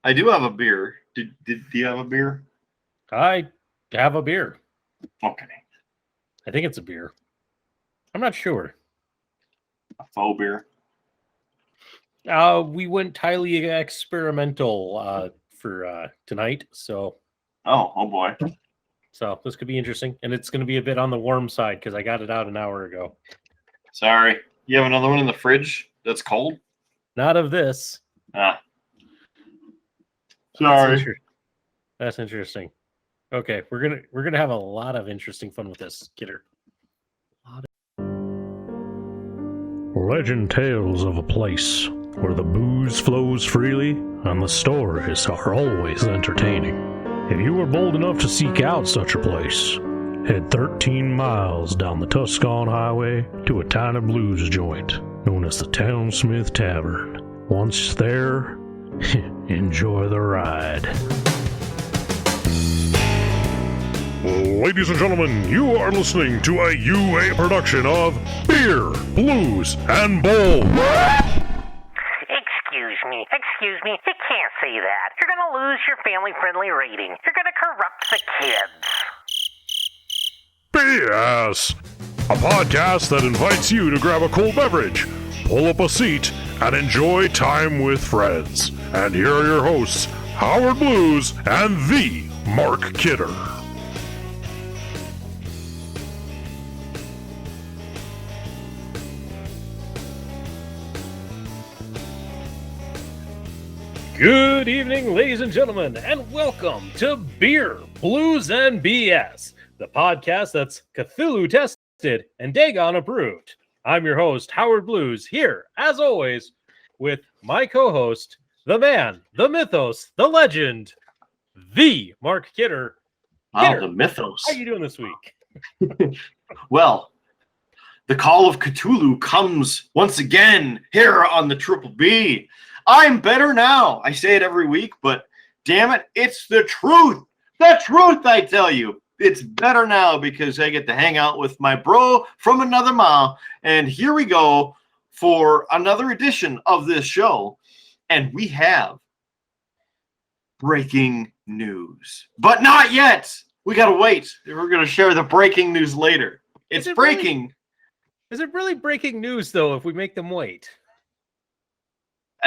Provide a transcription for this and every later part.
I do have a beer. Do you have a beer? I have a beer. Okay. I think it's a beer. I'm not sure. A faux beer. We went highly experimental for tonight, so Oh boy. this could be interesting, and it's going to be a bit on the warm side because I got it out an hour ago. Sorry. You have another one in the fridge that's cold? Not of this. Ah. Sorry. That's interesting. Okay, we're gonna have a lot of interesting fun with this, Kidder. Legend tales of a place where the booze flows freely and the stories are always entertaining. If you are bold enough to seek out such a place, head 13 miles down the Tuscan Highway to a tiny blues joint known as the Townsmith Tavern. Once there, enjoy the ride. Ladies and gentlemen, you are listening to a UA production of Beer, Blues, and Bowl. Excuse me, you can't say that. You're gonna lose your family-friendly rating. You're gonna corrupt the kids. BS! A podcast that invites you to grab a cold beverage, pull up a seat, and enjoy time with friends. And here are your hosts, Howard Blues and the Mark Kidder. Good evening, ladies and gentlemen, and welcome to Beer, Blues, and BS, the podcast that's Cthulhu tested and Dagon approved. I'm your host, Howard Blues, here, as always, with my co-host, the man, the mythos, the legend, the Mark Kidder. Wow, the mythos. How are you doing this week? Well, the call of Cthulhu comes once again here on the Triple B. I'm better now. I say it every week, but damn it, it's the truth. The truth, I tell you. It's better now because I get to hang out with my bro from another mile. And here we go for another edition of this show. And we have breaking news. But not yet. We got to wait. We're going to share the breaking news later. It's breaking. Is it really breaking news, though, if we make them wait?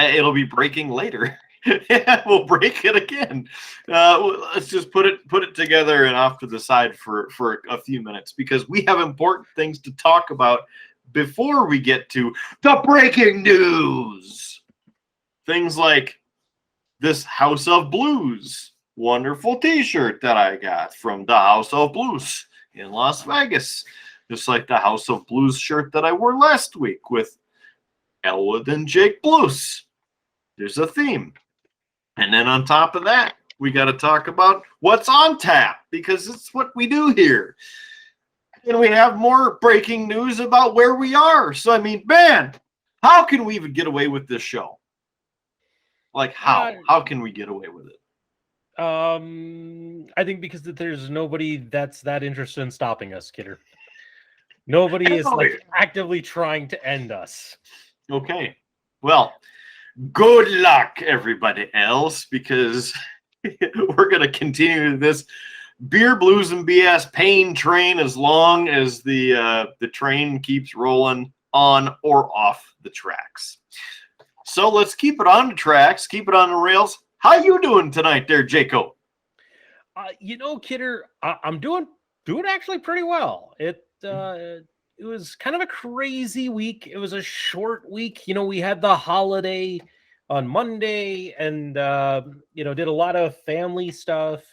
It'll be breaking later. Yeah, we'll break it again. Let's just put it together and off to the side for a few minutes because we have important things to talk about before we get to the breaking news. Things like this House of Blues wonderful t-shirt that I got from the House of Blues in Las Vegas. Just like the House of Blues shirt that I wore last week with Elwood and Jake Blues. There's a theme. And then on top of that, we got to talk about what's on tap because it's what we do here. And we have more breaking news about where we are. So, I mean, man, how can we even get away with this show? Like, how? How can we get away with it? I think because there's nobody that's that interested in stopping us, Kidder. Nobody is like actively trying to end us. Okay. Well, good luck, everybody else, because we're going to continue this Beer, Blues, and BS pain train as long as the train keeps rolling on or off the tracks. So let's keep it on the tracks, keep it on the rails. How you doing tonight there, Jaco? Kidder, I'm doing actually pretty well. It was kind of a crazy week. It was a short week. We had the holiday on Monday and, did a lot of family stuff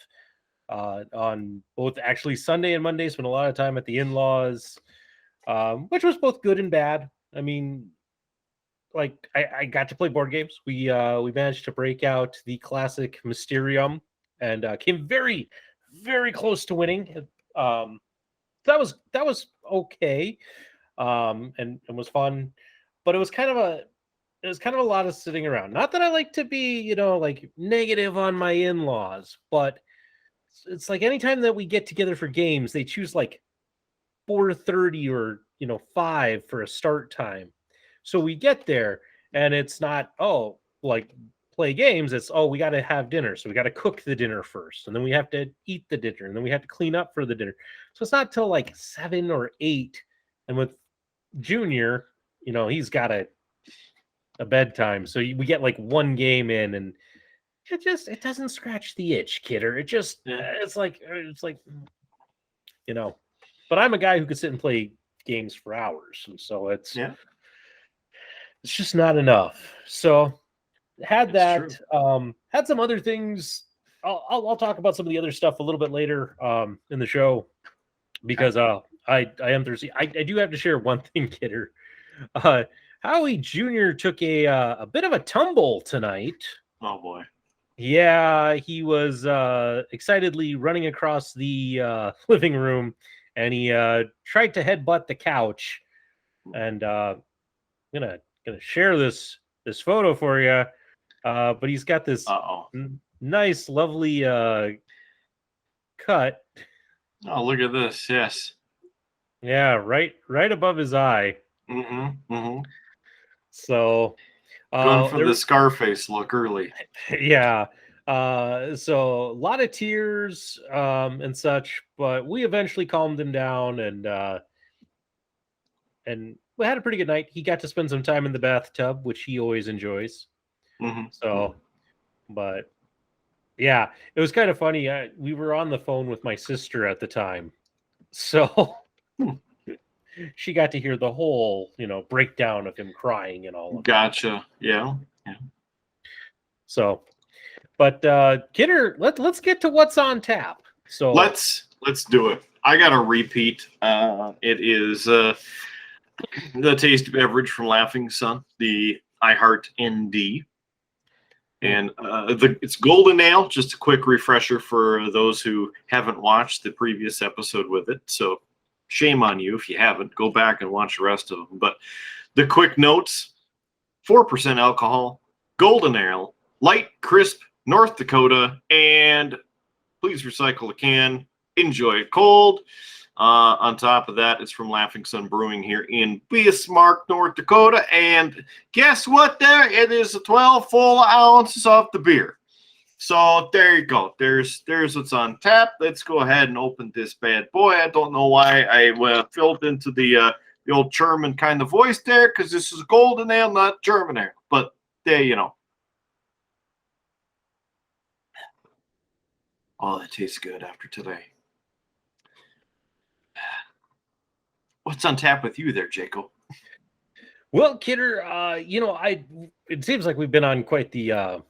on both actually Sunday and Monday. Spent a lot of time at the in-laws, which was both good and bad. I mean, like I got to play board games. We managed to break out the classic Mysterium and came very, very close to winning. That was okay, and was fun, but it was kind of a lot of sitting around. Not that I like to be, like negative on my in-laws, but it's like anytime that we get together for games, they choose like 4:30 or 5 for a start time. So we get there and it's not like play games, it's, we got to have dinner. So we got to cook the dinner first, and then we have to eat the dinner, and then we have to clean up for the dinner. So it's not till like 7 or 8. And with Junior, he's got a bedtime. So we get like one game in, and it doesn't scratch the itch, kidder. It's like, but I'm a guy who could sit and play games for hours. And so it's just not enough. So had that, had some other things. I'll talk about some of the other stuff a little bit later in the show, because I am thirsty. I do have to share one thing, kidder. Howie Jr. took a bit of a tumble tonight. Oh boy. Yeah, he was excitedly running across the living room, and he tried to headbutt the couch. And I'm gonna share this photo for you. But he's got this nice, lovely cut. Oh, look at this! Yes. Yeah, right above his eye. Mm-hmm. Mm-hmm. So going for the Scarface look early. Yeah. So a lot of tears and such, but we eventually calmed him down, and we had a pretty good night. He got to spend some time in the bathtub, which he always enjoys. Mm-hmm. So, but yeah, it was kind of funny. We were on the phone with my sister at the time, so she got to hear the whole, breakdown of him crying and all of that. Gotcha. Yeah. So, but Kidder, let's get to what's on tap. So let's do it. I got a repeat. It is the taste beverage from Laughing Sun, the I Heart ND. And it's Golden Ale. Just a quick refresher for those who haven't watched the previous episode with it. So shame on you if you haven't. Go back and watch the rest of them. But the quick notes: 4% alcohol, Golden Ale, light, crisp, North Dakota, and please recycle a can. Enjoy it cold. On top of that, it's from Laughing Sun Brewing here in Bismarck, North Dakota. And guess what there? It is 12 full ounces of the beer. So there you go. There's what's on tap. Let's go ahead and open this bad boy. I don't know why I filled into the old German kind of voice there, because this is Golden Ale, not German Ale. But there you know. Oh, that tastes good after today. What's on tap with you there, Jacob? Well, Kidder, it seems like we've been on quite the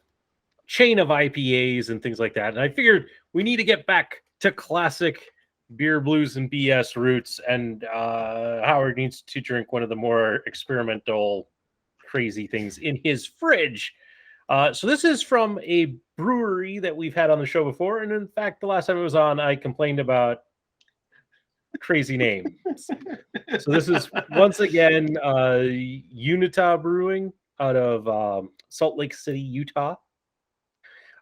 chain of IPAs and things like that. And I figured we need to get back to classic beer, blues, and BS roots. And Howard needs to drink one of the more experimental, crazy things in his fridge. So this is from a brewery that we've had on the show before. And in fact, the last time it was on, I complained about crazy name. So this is once again Unita Brewing out of Salt Lake City, Utah.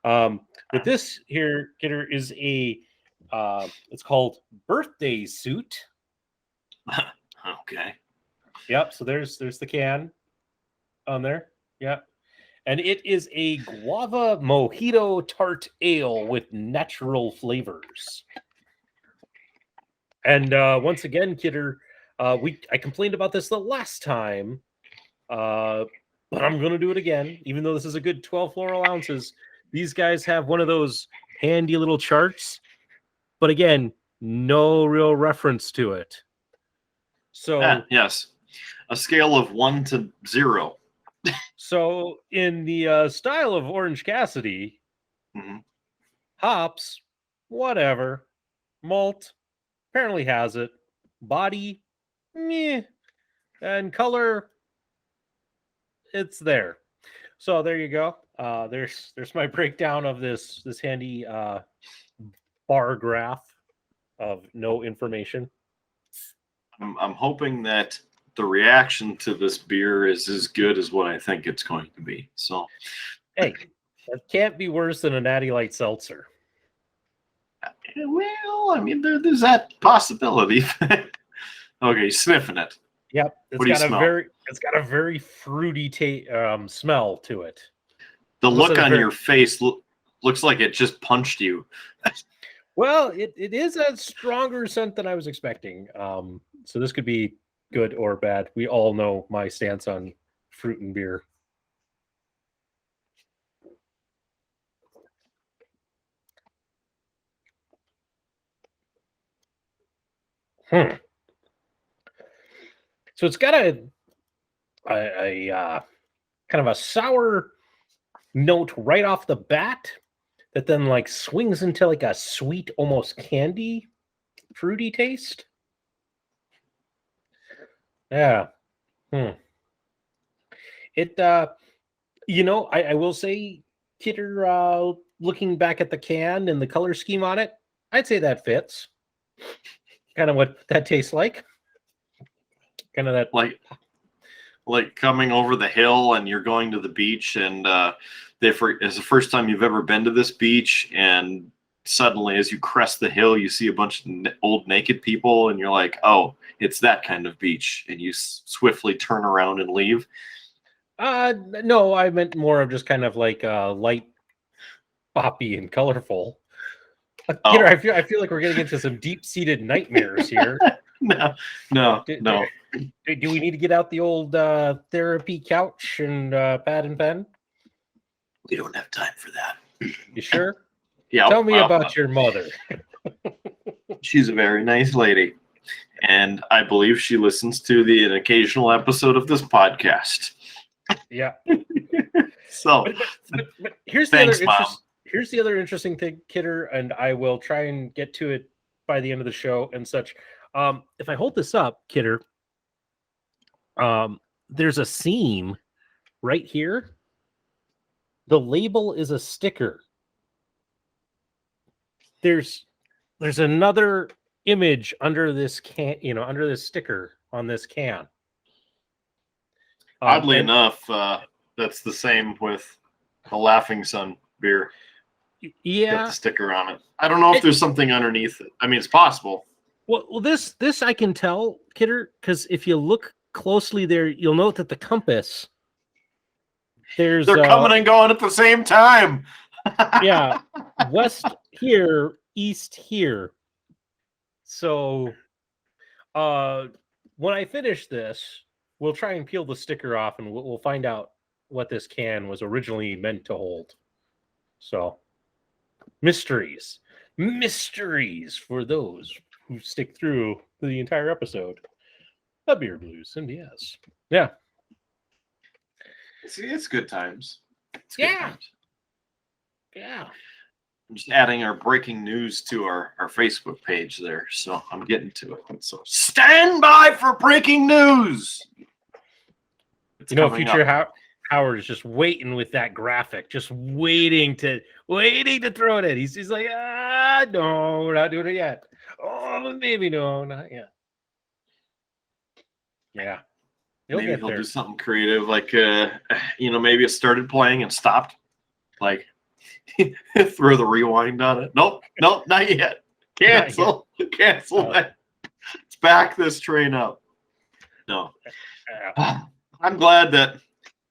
But this here, Kidder, is a it's called Birthday Suit. Okay. Yep. So there's the can on there. Yep. And it is a guava mojito tart ale with natural flavors. And once again, Kidder, I complained about this the last time, but I'm going to do it again. Even though this is a good 12 floral ounces, these guys have one of those handy little charts. But again, no real reference to it. So yes, a scale of 1 to 0. So in the style of Orange Cassidy, hops, whatever, malt, apparently has it, body, meh, and color, it's there. So there you go. There's my breakdown of this handy bar graph of no information. I'm hoping that the reaction to this beer is as good as what I think it's going to be. So, hey, that can't be worse than a Natty Light Seltzer. Well, I mean, there's that possibility. Okay, sniffing it. Yep, it's got a very fruity smell to it. The Unless look it's on very- your face looks like it just punched you. Well, it is a stronger scent than I was expecting. So this could be good or bad. We all know my stance on fruit and beer. So it's got a kind of a sour note right off the bat that then like swings into like a sweet, almost candy, fruity taste. Yeah. It I will say, Kidder, looking back at the can and the color scheme on it, I'd say that fits. Kind of what that tastes like. Kind of that like coming over the hill and you're going to the beach, and it's the first time you've ever been to this beach, and suddenly as you crest the hill you see a bunch of old naked people, and you're like, oh, it's that kind of beach, and you swiftly turn around and leave. No, I meant more of just kind of like light, poppy, and colorful. Kidder, I feel like we're getting into some deep-seated nightmares here. No. Do we need to get out the old therapy couch and pad and pen? We don't have time for that. You sure? Yeah. Tell me about your mother. She's a very nice lady, and I believe she listens to an occasional episode of this podcast. Yeah. So, but here's thanks, the Mom. here's the other interesting thing, Kidder, and I will try and get to it by the end of the show and such. If I hold this up, Kidder, there's a seam right here. The label is a sticker. There's another image under this can, under this sticker on this can. Oddly enough, that's the same with the Laughing Sun beer. Yeah, got the sticker on it. I don't know if there's something underneath it. I mean, it's possible. Well, this I can tell, Kidder, because if you look closely there, you'll note that the compass. They're coming and going at the same time. Yeah, west here, east here. So, when I finish this, we'll try and peel the sticker off, and we'll find out what this can was originally meant to hold. So, mysteries for those who stick through the entire episode. The Beer Blues, and yes, yeah. See, it's good times. Yeah. I'm just adding our breaking news to our Facebook page there, so I'm getting to it. So stand by for breaking news. It's future Howard is just waiting with that graphic, just waiting to throw it in. He's like, no, we're not doing it yet. Oh, maybe no, not yet. Yeah. Maybe he'll do something creative, like maybe it started playing and stopped. Like throw the rewind on it. Nope, not yet. Cancel that. Let's back this train up. No. I'm glad that,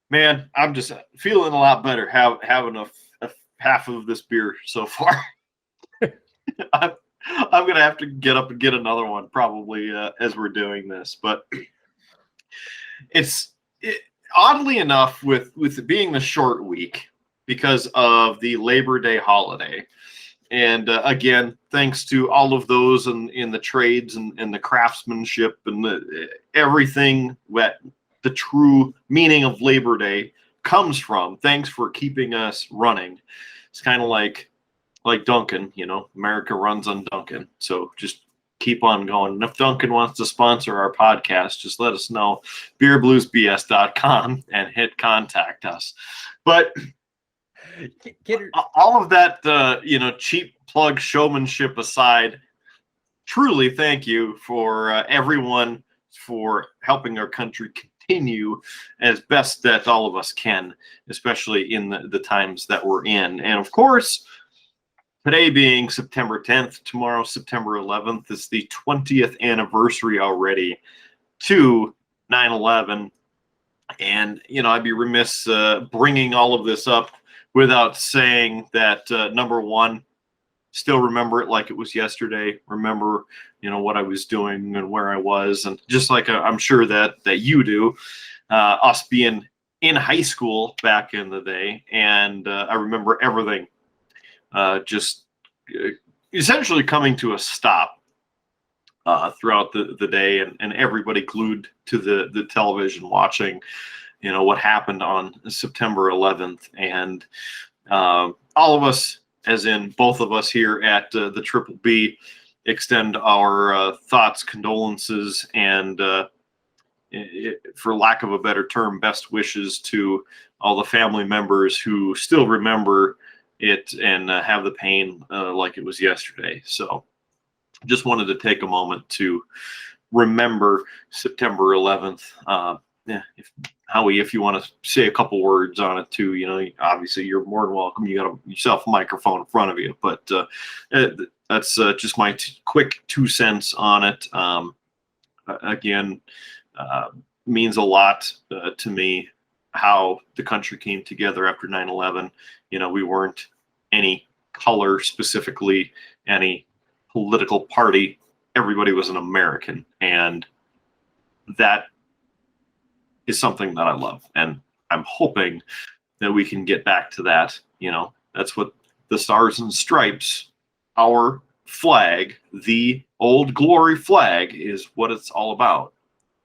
man, I'm just feeling a lot better having a half of this beer so far. I'm going to have to get up and get another one probably as we're doing this. But oddly enough, with it being the short week because of the Labor Day holiday, and again, thanks to all of those in the trades and the craftsmanship and everything that the true meaning of Labor Day comes from. Thanks for keeping us running. It's kind of like Duncan, America runs on Duncan. So just keep on going. And if Duncan wants to sponsor our podcast, just let us know. beerbluesbs.com and hit contact us. But all of that, cheap plug showmanship aside, truly thank you for everyone for helping our country continue as best that all of us can, especially in the times that we're in. And of course, today being September 10th, tomorrow, September 11th, is the 20th anniversary already to 9/11. And, I'd be remiss bringing all of this up without saying that number one, still remember it like it was yesterday. Remember, what I was doing and where I was, and just like I'm sure that you do. Us being in high school back in the day, and I remember everything just essentially coming to a stop throughout the day, and everybody glued to the television watching, what happened on September 11th, and all of us, as in both of us here at the Triple B, extend our thoughts, condolences, and for lack of a better term, best wishes to all the family members who still remember it and have the pain like it was yesterday. So just wanted to take a moment to remember September 11th. Howie, if you want to say a couple words on it too, obviously you're more than welcome. You got yourself a microphone in front of you, but that's just my quick 2 cents on it. Again, means a lot to me how the country came together after 9/11. We weren't any color, specifically any political party. Everybody was an American, and that is something that I love, and I'm hoping that we can get back to that. That's what the Stars and Stripes, our flag, the Old Glory flag, is what it's all about.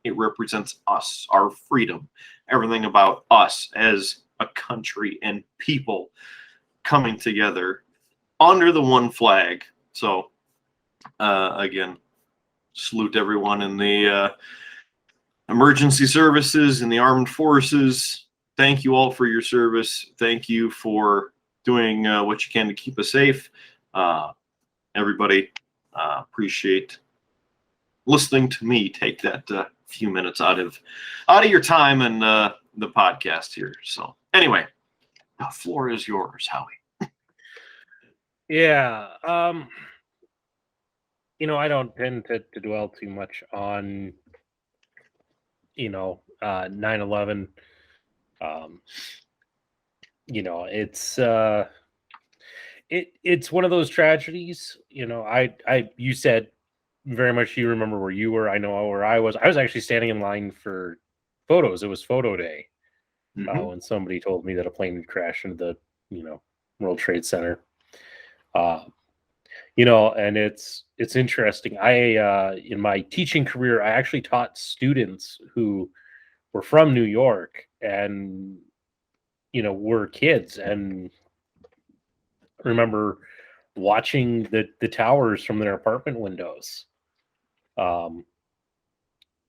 It represents us, our freedom, everything about us as a country and people coming together under the one flag. So again, salute everyone in the emergency services and the armed forces. Thank you all for your service. Thank you for doing what you can to keep us safe. Everybody, appreciate listening to me take that few minutes out of your time and the podcast here. So anyway, the floor is yours, Howie. Yeah. I don't tend to dwell too much on 9/11. It's one of those tragedies. You said very much you remember where you were. I know where I was. I was actually standing in line for photos. It was photo day when somebody told me that a plane had crashed into the World Trade Center. And it's interesting. I in my teaching career, I actually taught students who were from New York and were kids, and remember watching the towers from their apartment windows.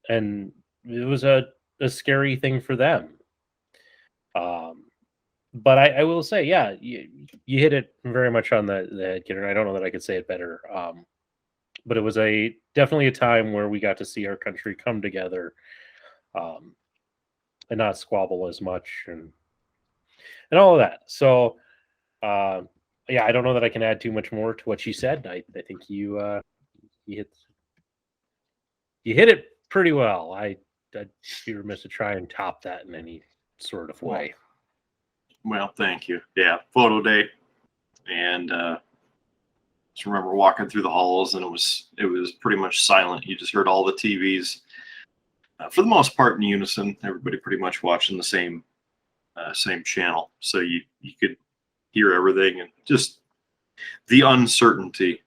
And it was a scary thing for them. But I will say, yeah, you hit it very much on the head, Kidder. I don't know that I could say it better. But it was definitely a time where we got to see our country come together, and not squabble as much and all of that. So, yeah, I don't know that I can add too much more to what she said. I think you hit it pretty well. I'd be remiss to try and top that in any sort of way. Well, thank you. Yeah, photo day, and just remember walking through the halls, and it was pretty much silent. You just heard all the TVs, for the most part, in unison. Everybody pretty much watching the same channel, so you could hear everything, and just the uncertainty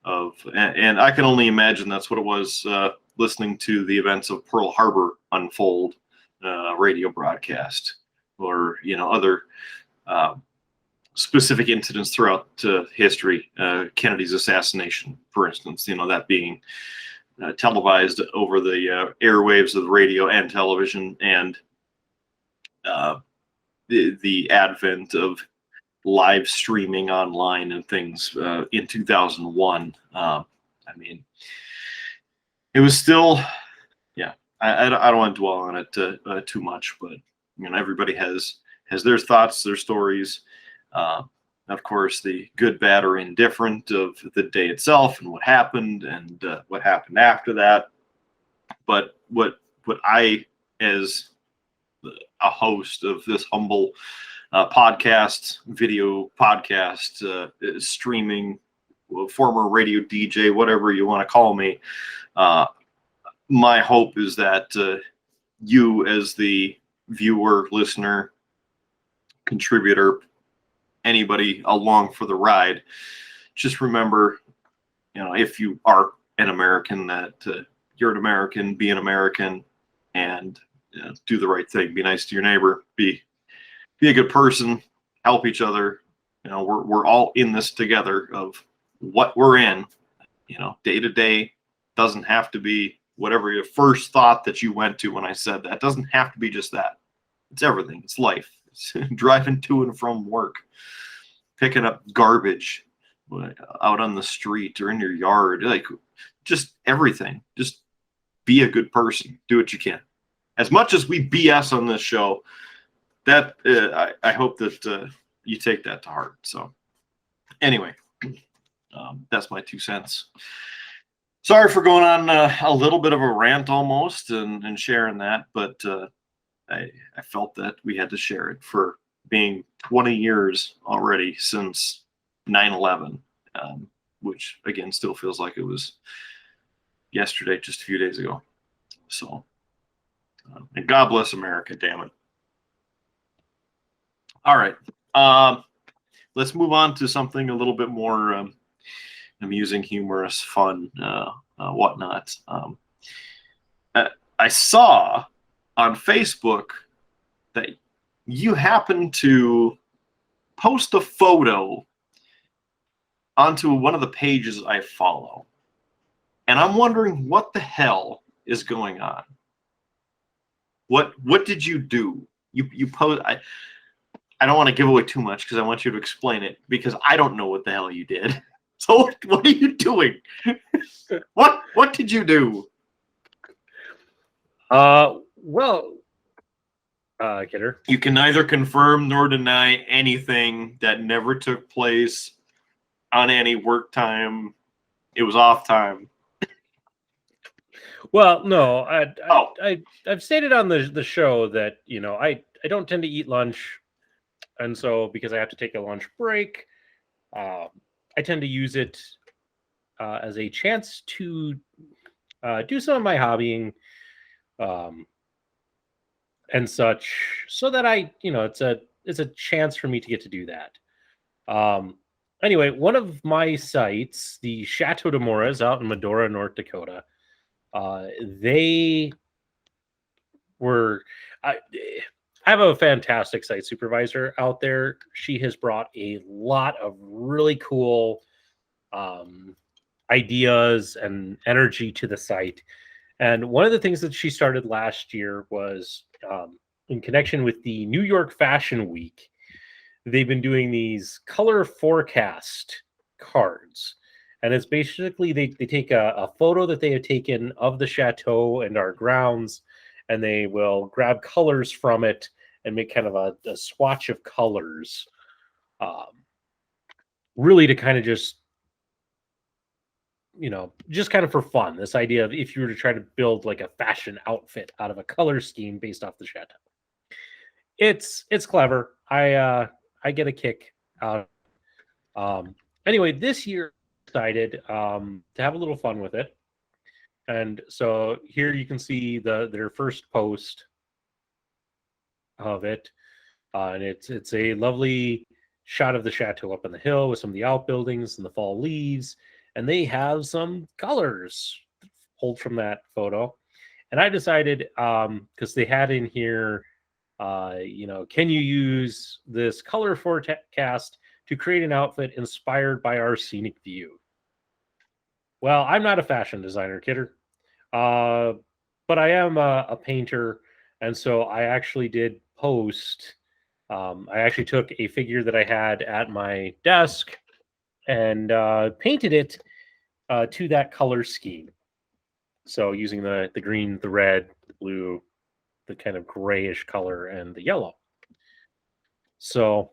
of, and I can only imagine that's what it was listening to the events of Pearl Harbor unfold, radio broadcast, or other specific incidents throughout history. Kennedy's assassination, for instance, that being televised over the airwaves of the radio and television, and the advent of live streaming online and things in 2001. I mean, it was still, yeah. I don't want to dwell on it too much, but everybody has their thoughts, their stories. Of course, the good, bad, or indifferent of the day itself and what happened and what happened after that. But what I, as a host of this humble podcast, video podcast, streaming, former radio DJ, whatever you want to call me. My hope is that you, as the viewer, listener, contributor, anybody along for the ride, just remember, if you are an American, that you're an American, be an American, and do the right thing. Be nice to your neighbor. Be a good person. Help each other. We're all in this together of what we're in. Day to day doesn't have to be whatever your first thought that you went to when I said that. It doesn't have to be just that. It's everything. It's life. It's driving to and from work, picking up garbage out on the street or in your yard, like just everything. Just be a good person. Do what you can. As much as we BS on this show, that I hope that you take that to heart. So anyway, that's my 2 cents. Sorry for going on a little bit of a rant almost and sharing that, but I felt that we had to share it for being 20 years already since 9/11, which again still feels like it was yesterday, just a few days ago. So, and God bless America, damn it. All right, let's move on to something a little bit more amusing, humorous, fun, whatnot. I saw on Facebook that you happen to post a photo onto one of the pages I follow. And I'm wondering what the hell is going on. What did you do? You post. I don't want to give away too much because I want you to explain it, because I don't know what the hell you did. So what are you doing? What did you do? Well, Kidder, You can neither confirm nor deny anything that never took place on any work time. It was off time. well, no, Oh. I've stated on the show that I don't tend to eat lunch, and so because I have to take a lunch break, I tend to use it as a chance to do some of my hobbying and such, so that it's a chance for me to get to do that. Anyway, one of my sites, the Chateau de Moras out in Medora, North Dakota, they were. I have a fantastic site supervisor out there. She has brought a lot of really cool ideas and energy to the site. And one of the things that she started last year was in connection with the New York Fashion Week. They've been doing these color forecast cards. And it's basically they take a photo that they have taken of the chateau and our grounds, and they will grab colors from it and make kind of a swatch of colors, really to kind of just kind of for fun. This idea of if you were to try to build like a fashion outfit out of a color scheme based off the chateau. It's clever. I get a kick out. Anyway, this year I decided to have a little fun with it. And so here you can see their first post of it. And it's a lovely shot of the chateau up on the hill with some of the outbuildings and the fall leaves. And they have some colors pulled from that photo. And I decided, because they had in here, can you use this color forecast to create an outfit inspired by our scenic view? Well, I'm not a fashion designer, Kidder, but I am a painter. And so I actually did post, I actually took a figure that I had at my desk and painted it to that color scheme. So using the green, the red, the blue, the kind of grayish color, and the yellow. So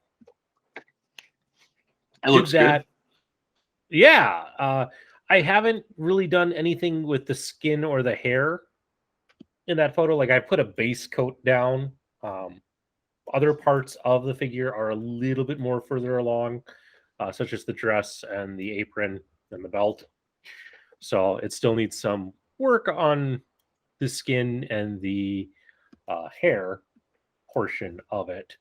It looks that. good. Yeah. I haven't really done anything with the skin or the hair in that photo. Like I put a base coat down other parts of the figure are a little bit more further along, such as the dress and the apron and the belt. So it still needs some work on the skin and the hair portion of it.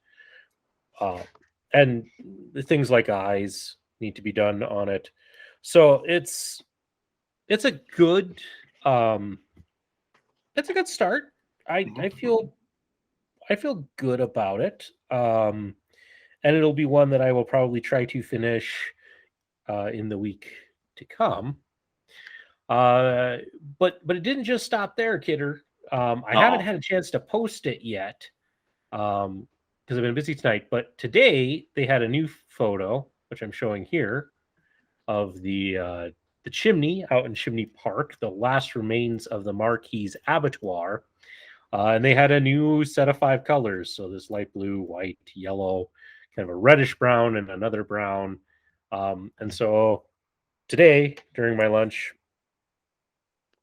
And the things like eyes need to be done on it. So it's a good start. I feel good about it. And it'll be one that I will probably try to finish in the week to come. But it didn't just stop there, Kidder. I haven't had a chance to post it yet because I've been busy tonight. But today they had a new photo, which I'm showing here, of the chimney out in Chimney Park, the last remains of the Marquis Abattoir. And they had a new set of 5 colors. So this light blue, white, yellow, kind of a reddish brown, and another brown. And so today, during my lunch,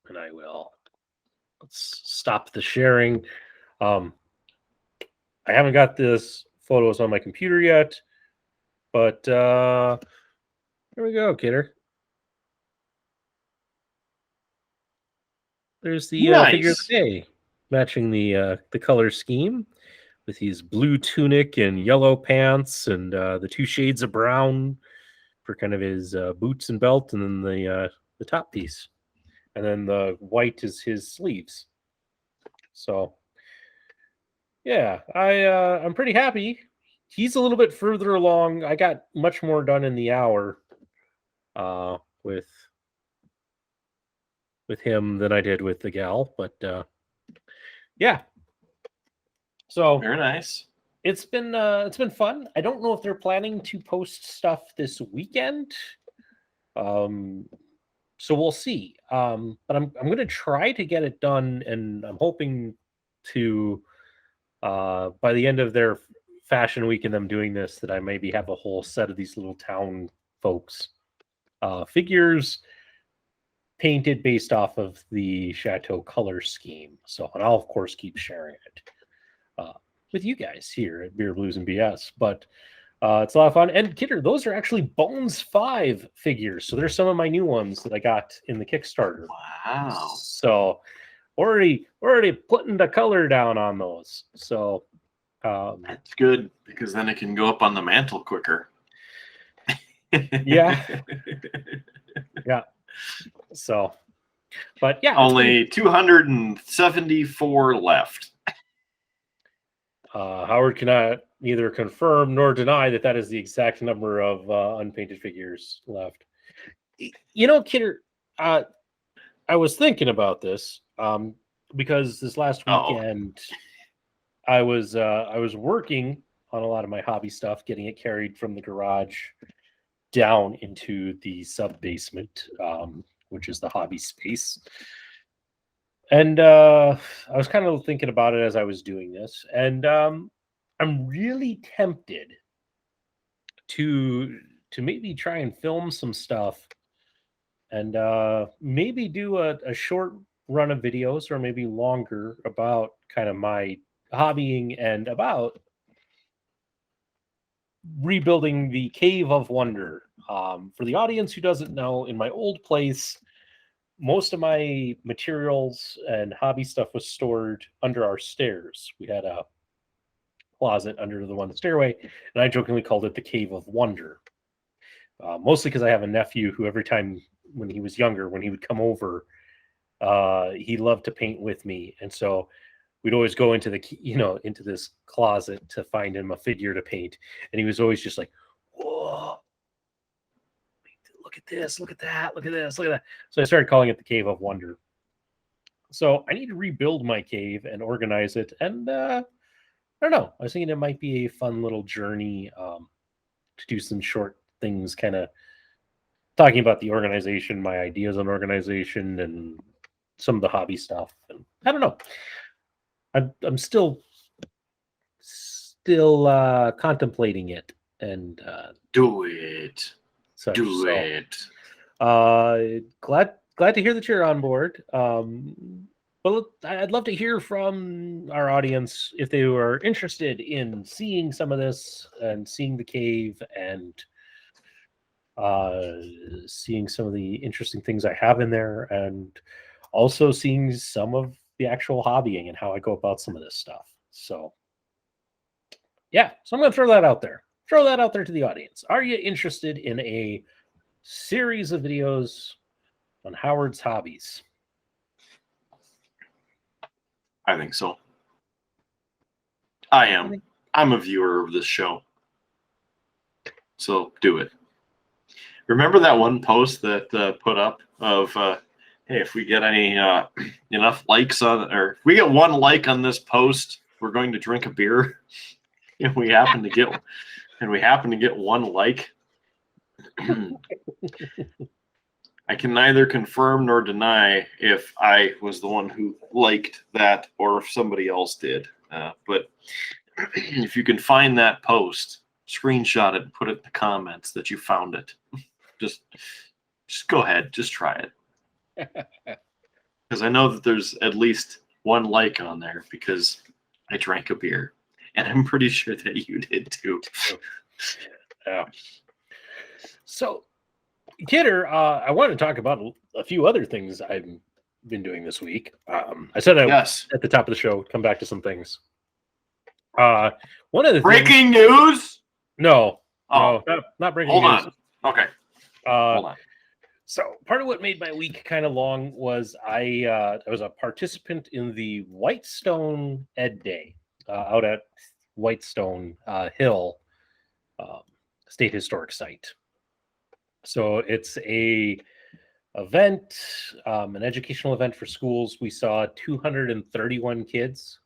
and let's stop the sharing. I haven't got this photos on my computer yet, but here we go, Kidder. There's the figure of the day, matching the color scheme with his blue tunic and yellow pants and the 2 shades of brown for kind of his boots and belt, and then the top piece. And then the white is his sleeves. So, yeah, I'm pretty happy. He's a little bit further along. I got much more done in the hour with him than I did with the gal. But yeah. So very nice. It's been fun. I don't know if they're planning to post stuff this weekend. So we'll see. But I'm going to try to get it done, and I'm hoping to by the end of their fashion week and them doing this, that I maybe have a whole set of these little town folks figures painted based off of the Chateau color scheme. So, and I'll of course keep sharing it with you guys here at Beer Blues and BS. But it's a lot of fun. And Kidder, those are actually Bones 5 figures. So there's some of my new ones that I got in the Kickstarter. Wow. So already putting the color down on those. So that's good, because then it can go up on the mantle quicker. Yeah. Yeah. So, but yeah. Only 274 left. Howard cannot neither confirm nor deny that is the exact number of unpainted figures left. You know, Kidder, I was thinking about this because this last weekend I was working on a lot of my hobby stuff, getting it carried from the garage down into the sub basement, which is the hobby space. And I was kind of thinking about it as I was doing this, and I'm really tempted to maybe try and film some stuff, and maybe do a short run of videos, or maybe longer, about kind of my hobbying and about rebuilding the Cave of Wonder. For the audience who doesn't know, in my old place, most of my materials and hobby stuff was stored under our stairs. We had a closet under the one stairway, and I jokingly called it the Cave of Wonder. Mostly because I have a nephew who, every time when he was younger, when he would come over, he loved to paint with me, and so we'd always go into into this closet to find him a figure to paint, and he was always just like, "Whoa, look at this, look at that, look at this, look at that." So I started calling it the Cave of Wonder. So I need to rebuild my cave and organize it, and I don't know. I was thinking it might be a fun little journey to do some short things, kind of talking about the organization, my ideas on organization, and some of the hobby stuff. And I don't know. I'm still contemplating it, and do it. Glad to hear that you're on board. But I'd love to hear from our audience if they were interested in seeing some of this and seeing the cave and seeing some of the interesting things I have in there, and also seeing some of the actual hobbying and how I go about some of this stuff. So yeah, so I'm going to throw that out there. Throw that out there to the audience. Are you interested in a series of videos on Howard's hobbies? I think so. I am. I'm a viewer of this show. So do it. Remember that one post that put up of, hey, if we get any enough likes on, or if we get one like on this post, we're going to drink a beer. And we happen to get one like. I can neither confirm nor deny if I was the one who liked that or if somebody else did. But if you can find that post, screenshot it and put it in the comments that you found it. Just go ahead. Just try it. Because I know that there's at least one like on there because I drank a beer. And I'm pretty sure that you did too. Yeah. So, Kidder, I want to talk about a few other things I've been doing this week. I said Yes. at the top of the show, come back to some things. One of the breaking news? No. Oh. No, not breaking Hold news. on. Okay. Hold on. So part of what made my week kind of long was I was a participant in the Whitestone Ed Day out at Whitestone Hill State Historic Site. So it's a event, an educational event for schools. We saw 231 kids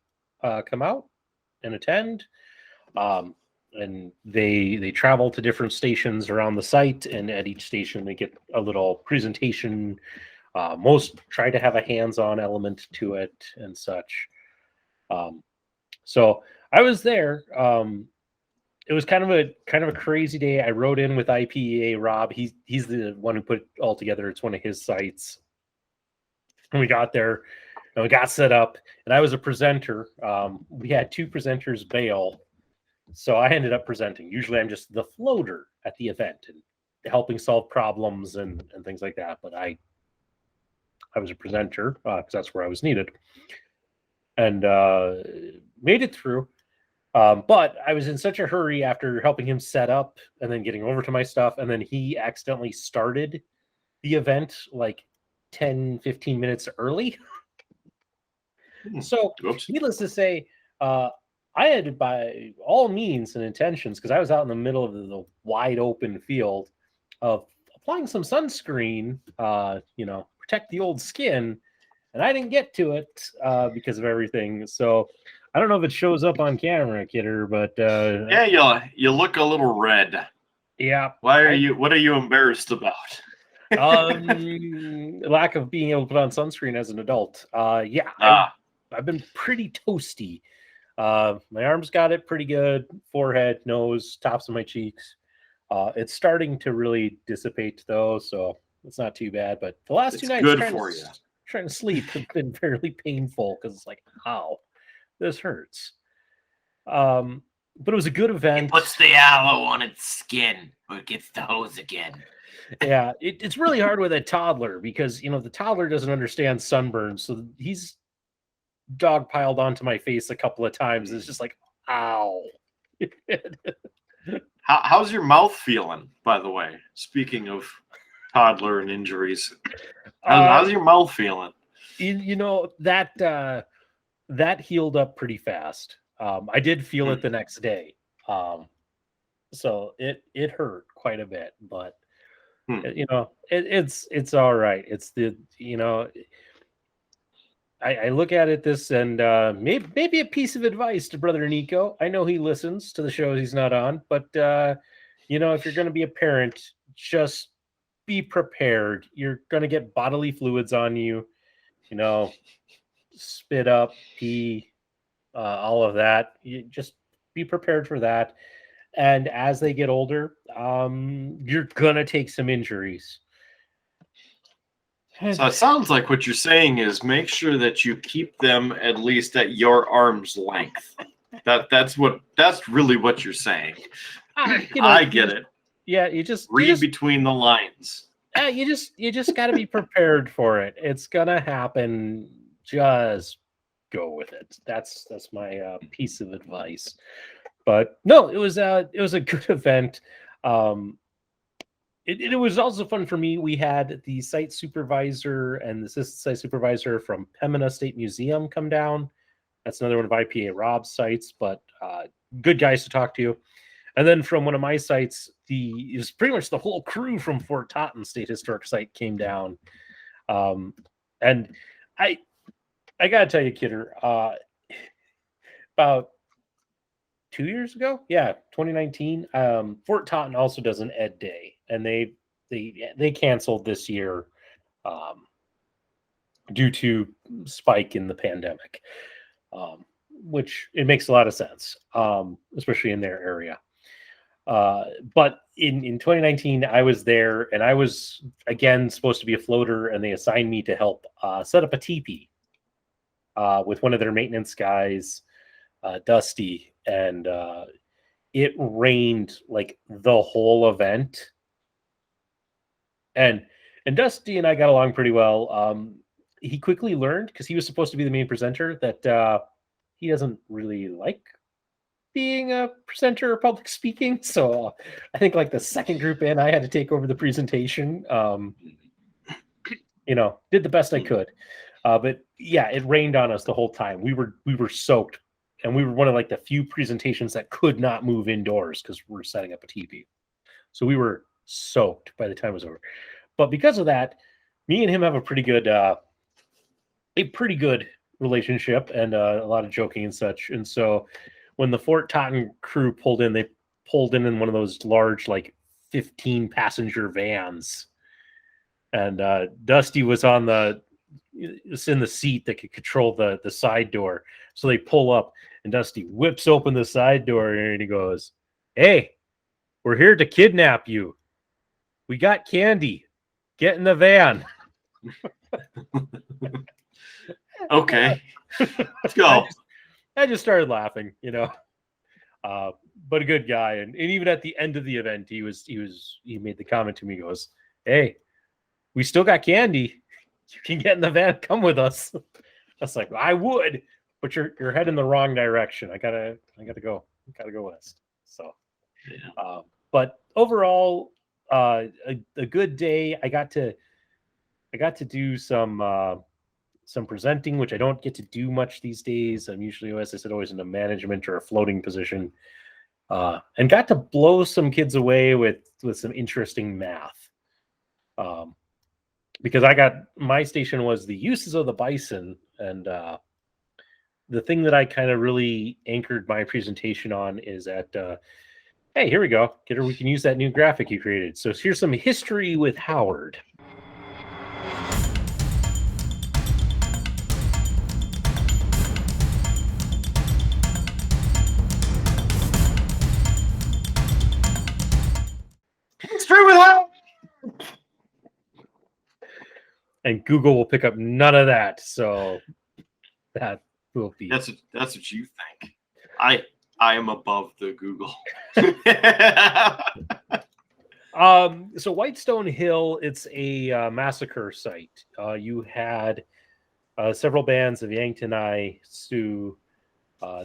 come out and attend. And they travel to different stations around the site, and at each station they get a little presentation. Most try to have a hands-on element to it and such. So I was there. It was kind of a crazy day. I rode in with IPEA Rob. He's the one who put it all together. It's one of his sites. And we got there and we got set up, and I was a presenter. We had two presenters bail. So I ended up presenting. Usually I'm just the floater at the event and helping solve problems and things like that. But I was a presenter because that's where I was needed. And made it through. But I was in such a hurry after helping him set up and then getting over to my stuff. And then he accidentally started the event like 10, 15 minutes early. So needless to say, I had to, by all means and intentions, because I was out in the middle of the wide open field, of applying some sunscreen, protect the old skin, and I didn't get to it because of everything. So I don't know if it shows up on camera, Kidder, but yeah, you look a little red. Yeah. What are you embarrassed about? Lack of being able to put on sunscreen as an adult. I've been pretty toasty. My arms got it pretty good, forehead, nose, tops of my cheeks. It's starting to really dissipate though, so it's not too bad. But the last 2 nights trying to sleep have been fairly painful because it's like, ow, this hurts. But it was a good event. It puts the aloe on its skin, or it gets the hose again. Yeah, it's really hard with a toddler because the toddler doesn't understand sunburn, so he's dogpiled onto my face a couple of times. It's just like, ow. How's your mouth feeling, by the way? Speaking of toddler and injuries, how's your mouth feeling? That healed up pretty fast. I did feel it the next day. So it hurt quite a bit, but it's all right. It's I look at it and maybe a piece of advice to brother Nico. I know he listens to the shows he's not on, but if you're going to be a parent, just be prepared. You're going to get bodily fluids on you, spit up, pee, all of that. You just be prepared for that. And as they get older, you're going to take some injuries. So it sounds like what you're saying is make sure that you keep them at least at your arm's length. That's really what you're saying. I get it. Yeah, you just Read between the lines. you just got to be prepared for it. It's gonna happen. Just go with it. That's my piece of advice. But no, it was a good event. It was also fun for me. We had the site supervisor and the assistant site supervisor from Pemina State Museum come down. That's another one of IPA Rob's sites, but good guys to talk to. And then from one of my sites, it was pretty much the whole crew from Fort Totten State Historic Site came down. And I gotta tell you, Kidder, about 2 years ago, 2019, Fort Totten also does an Ed Day, and they canceled this year due to spike in the pandemic, which it makes a lot of sense, especially in their area. But in 2019, I was there, and I was again supposed to be a floater, and they assigned me to help set up a teepee with one of their maintenance guys, Dusty, and it rained like the whole event. And Dusty and I got along pretty well. He quickly learned, because he was supposed to be the main presenter, that he doesn't really like being a presenter or public speaking. So I think like the second group in, I had to take over the presentation. Did the best I could. But yeah, it rained on us the whole time. We were soaked, and we were one of like the few presentations that could not move indoors because we're setting up a TV. So we were soaked by the time it was over. But because of that, me and him have a pretty good relationship, and a lot of joking and such. And so when the Fort Totten crew pulled in, they pulled in one of those large, like 15 passenger vans. And Dusty was in the seat that could control the side door. So they pull up, and Dusty whips open the side door, and he goes, "Hey, we're here to kidnap you. We got candy. Get in the van." Okay, let's go. I just started laughing, but a good guy. And even at the end of the event, he made the comment to me, he goes, "Hey, we still got candy. You can get in the van. Come with us." I was like, "I would, but you're heading the wrong direction. I gotta go west." So, yeah. But overall, a good day. I got to do some presenting, which I don't get to do much these days. I'm usually, as I said, always in a management or a floating position, and got to blow some kids away with some interesting math. Because my station was the uses of the bison, and the thing that I kind of really anchored my presentation on is that, hey, here we go. Kidder, we can use that new graphic you created. So here's some history with Howard. History with Howard. And Google will pick up none of that. So that will be. That's what you think. I am above the Google. So Whitestone Hill, it's a massacre site. You had several bands of Yanktonai Sioux.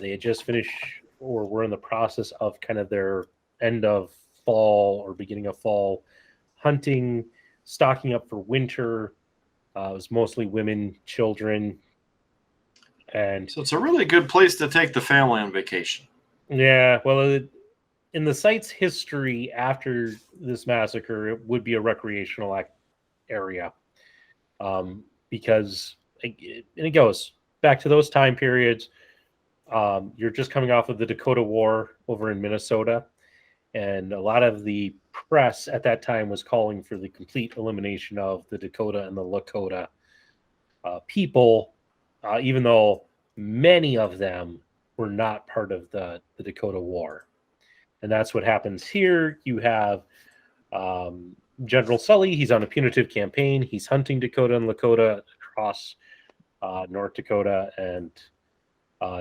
They had just finished or were in the process of kind of their end of fall or beginning of fall hunting, stocking up for winter. It was mostly women, children. And so it's a really good place to take the family on vacation. Yeah, well, in the site's history after this massacre, it would be a recreational area, because it goes back to those time periods. You're just coming off of the Dakota War over in Minnesota, and a lot of the press at that time was calling for the complete elimination of the Dakota and the Lakota people, even though many of them were not part of the Dakota War. And that's what happens here. You have General Sully. He's on a punitive campaign. He's hunting Dakota and Lakota across North Dakota, and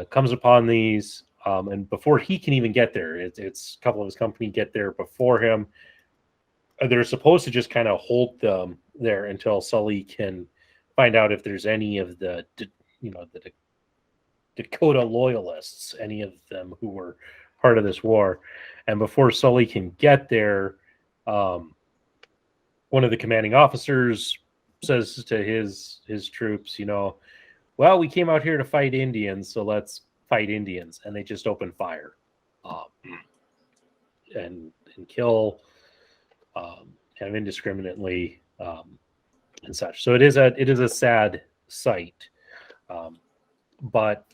comes upon these. And before he can even get there, it's a couple of his company get there before him. They're supposed to just kind of hold them there until Sully can find out if there's any of the Dakota loyalists, any of them who were part of this war. And before Sully can get there, one of the commanding officers says to his troops, well, we came out here to fight Indians, so let's fight Indians. And they just open fire and kill kind of indiscriminately and such. So it is a sad sight. But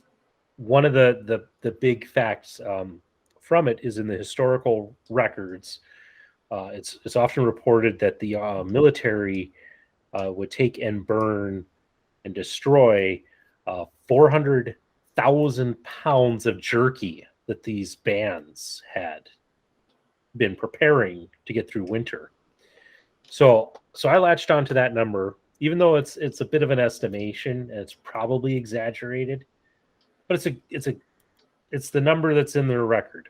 one of the big facts from it is in the historical records. It's often reported that the military would take and burn and destroy 400,000 pounds of jerky that these bands had been preparing to get through winter. So I latched onto that number, even though it's a bit of an estimation and it's probably exaggerated, but it's the number that's in their record.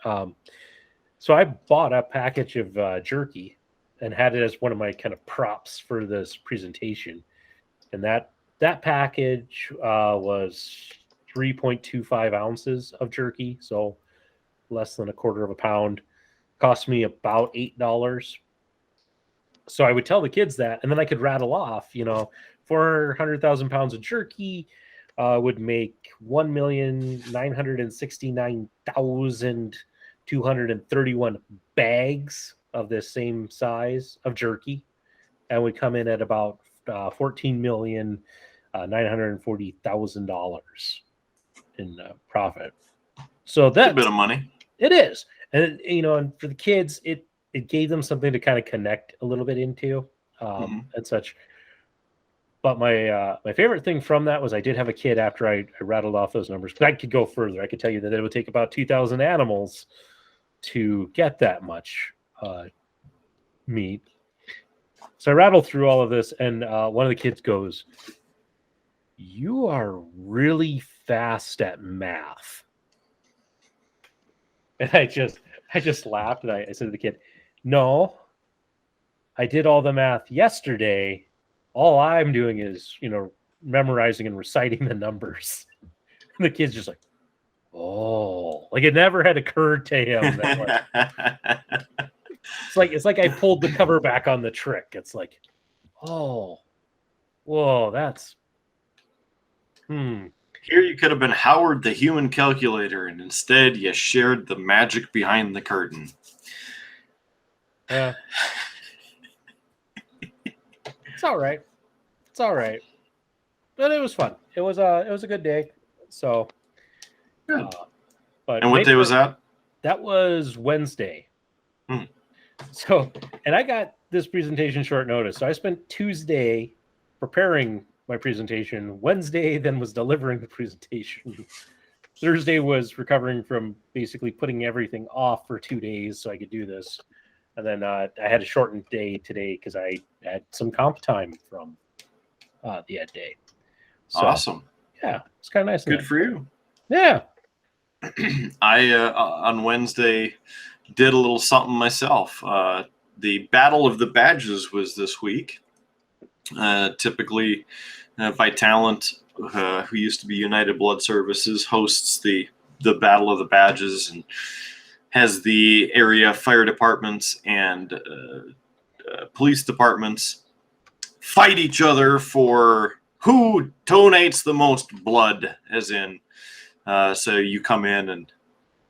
So I bought a package of jerky and had it as one of my kind of props for this presentation. And that package was 3.25 ounces of jerky, so less than a quarter of a pound. Cost me about $8. So I would tell the kids that, and then I could rattle off, 400,000 pounds of jerky would make 1,969,231 bags of this same size of jerky, and would come in at about $14,940,000 in profit. So that's a bit of money. It is, and and for the kids, it gave them something to kind of connect a little bit into and such. But my favorite thing from that was I did have a kid after I rattled off those numbers. But I could go further. I could tell you that it would take about 2,000 animals to get that much meat. So I rattled through all of this, and one of the kids goes, "You are really fast at math." And I just laughed, and I said to the kid, "No, I did all the math yesterday. All I'm doing is, memorizing and reciting the numbers." And the kid's just like, "Oh," like it never had occurred to him that it's like I pulled the cover back on the trick. It's like, oh, whoa, that's Here you could have been Howard the Human Calculator, and instead you shared the magic behind the curtain. Yeah. It's all right. It's all right. But it was fun. It was a good day. So Good. But And what day was that? That was Wednesday. So, and I got this presentation short notice. So I spent Tuesday preparing my presentation. Wednesday then was delivering the presentation. Thursday was recovering from basically putting everything off for 2 days so I could do this. And then I had a shortened day today because I had some comp time from the Ed day. So, awesome. Yeah, it's kind of nice. Good for you. Yeah. I on Wednesday did a little something myself. The Battle of the Badges was this week. Typically, Vitalent, who used to be United Blood Services, hosts the Battle of the Badges and has the area fire departments and police departments fight each other for who donates the most blood, as in, so you come in and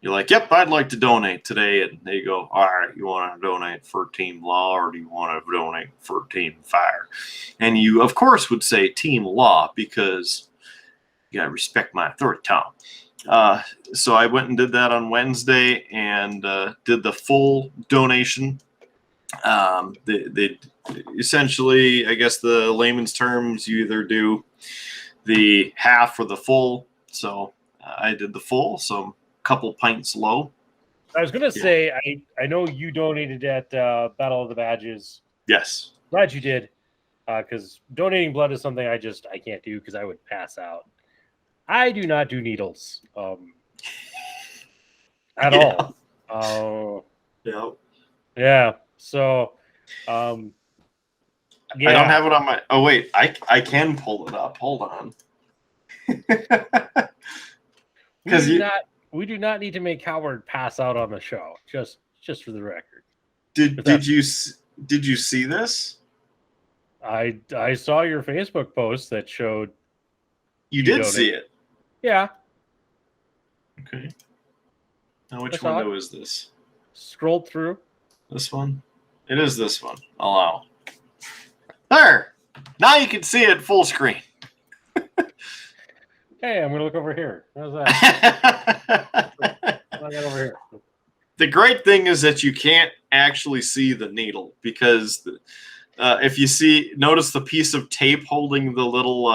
you're like, yep, I'd like to donate today. And they go, all right, you want to donate for Team Law or do you want to donate for Team Fire? And you, of course, would say Team Law because you got to respect my authority, Tom. So I went and did that on Wednesday and did the full donation. They essentially, I guess the layman's terms, you either do the half or the full. So I did the full, so a couple pints low. I was going to say, I know you donated at Battle of the Badges Yes. Glad you did, because donating blood is something I can't do because I would pass out. I do not do needles at all. Yeah. Yeah. So, yeah. I don't have it on my. Oh wait, I can pull it up. Hold on. Because we do not need to make Howard pass out on the show. Just for the record. Did you see this? I saw your Facebook post that showed You did see it. Yeah. Okay. Now which I saw window is this? Scrolled through. This one? It is this one. Allow. There. Now you can see it full screen. Hey, I'm gonna look over here. How's that? I got over here. The great thing is that you can't actually see the needle because if you notice the piece of tape holding the little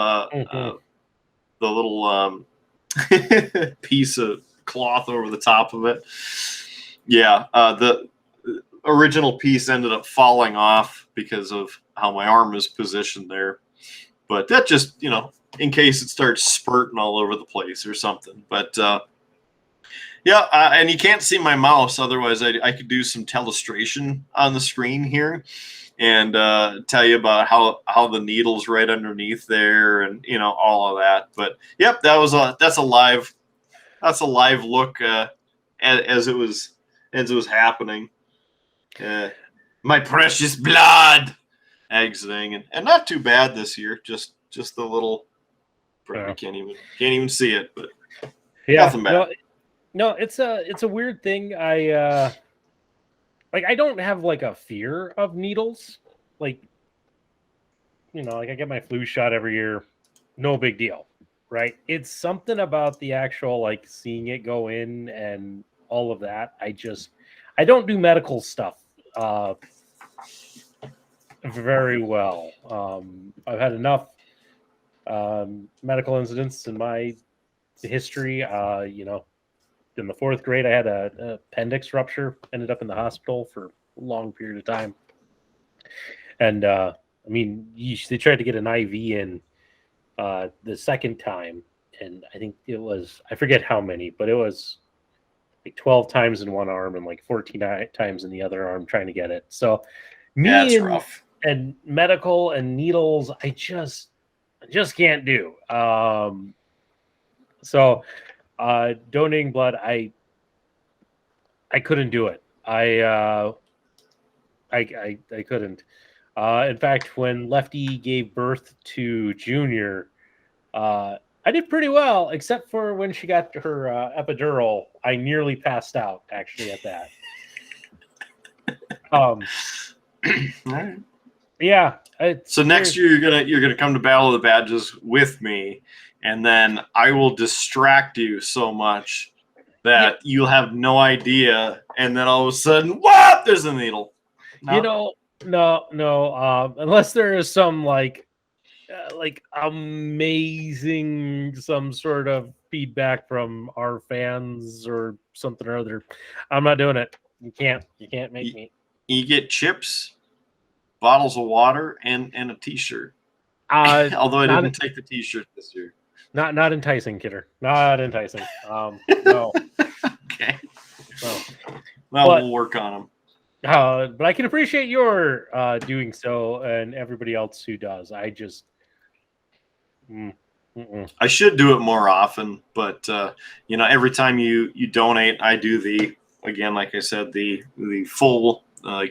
piece of cloth over the top of it. Yeah, the original piece ended up falling off because of how my arm is positioned there. But that just, in case it starts spurting all over the place or something. But yeah, and you can't see my mouse. Otherwise, I could do some telestration on the screen here and tell you about how the needle's right underneath there and all of that. But yep, that's a live look as it was happening. My precious blood exiting and not too bad this year. Just the little. You can't even see it, but yeah, nothing bad. No, it's a weird thing. I don't have like a fear of needles. Like I get my flu shot every year, no big deal, right? It's something about the actual like seeing it go in and all of that. I don't do medical stuff very well. I've had enough medical incidents in my history. In the 4th grade, I had an appendix rupture, ended up in the hospital for a long period of time. And they tried to get an IV in the second time. And I think I forget how many, but it was like 12 times in one arm and like 14 times in the other arm trying to get it. So that's rough. And medical and needles, I just can't do. So donating blood, I couldn't do it. I couldn't. In fact, when Lefty gave birth to Junior, I did pretty well, except for when she got her epidural. I nearly passed out actually at that. All right. Yeah. So next year you're gonna come to Battle of the Badges with me, and then I will distract you so much that you'll have no idea, and then all of a sudden, what? There's a needle. No. No. Unless there is some like amazing some sort of feedback from our fans or something or other, I'm not doing it. You can't make me. You get chips, bottles of water, and a T-shirt. Although I didn't take the T-shirt this year. Not enticing, kidder. Not enticing. No. Okay. No. Well, we'll work on them. But I can appreciate your doing so, and everybody else who does. I just. I should do it more often, but every time you donate, I do again, like I said, the full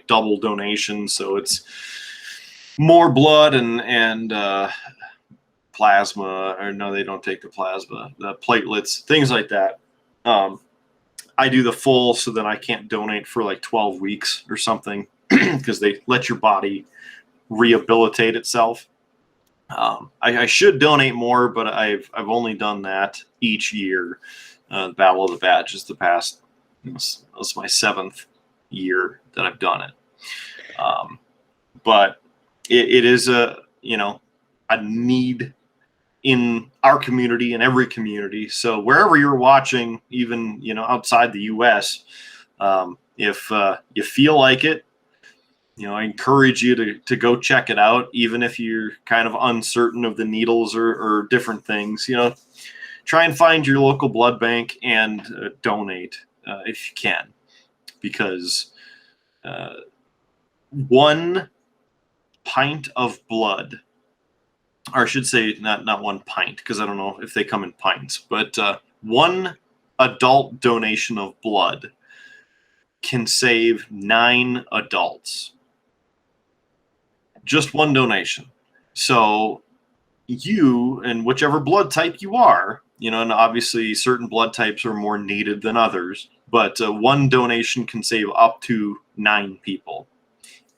double donation. So it's more blood and plasma, or no, they don't take the plasma, the platelets, things like that. I do the full, so then I can't donate for like 12 weeks or something because they let your body rehabilitate itself. I should donate more, but I've only done that each year. Battle of the Badges the past, this was my 7th year that I've done it. But it is a need in our community and every community. So wherever you're watching, even outside the U.S., if you feel like it, I encourage you to go check it out, even if you're kind of uncertain of the needles or different things. Try and find your local blood bank and donate if you can, because 1 pint of blood, or I should say not 1 pint, because I don't know if they come in pints, but 1 adult donation of blood can save 9 adults. Just 1 donation. So you, and whichever blood type you are, and obviously certain blood types are more needed than others, but 1 donation can save up to 9 people.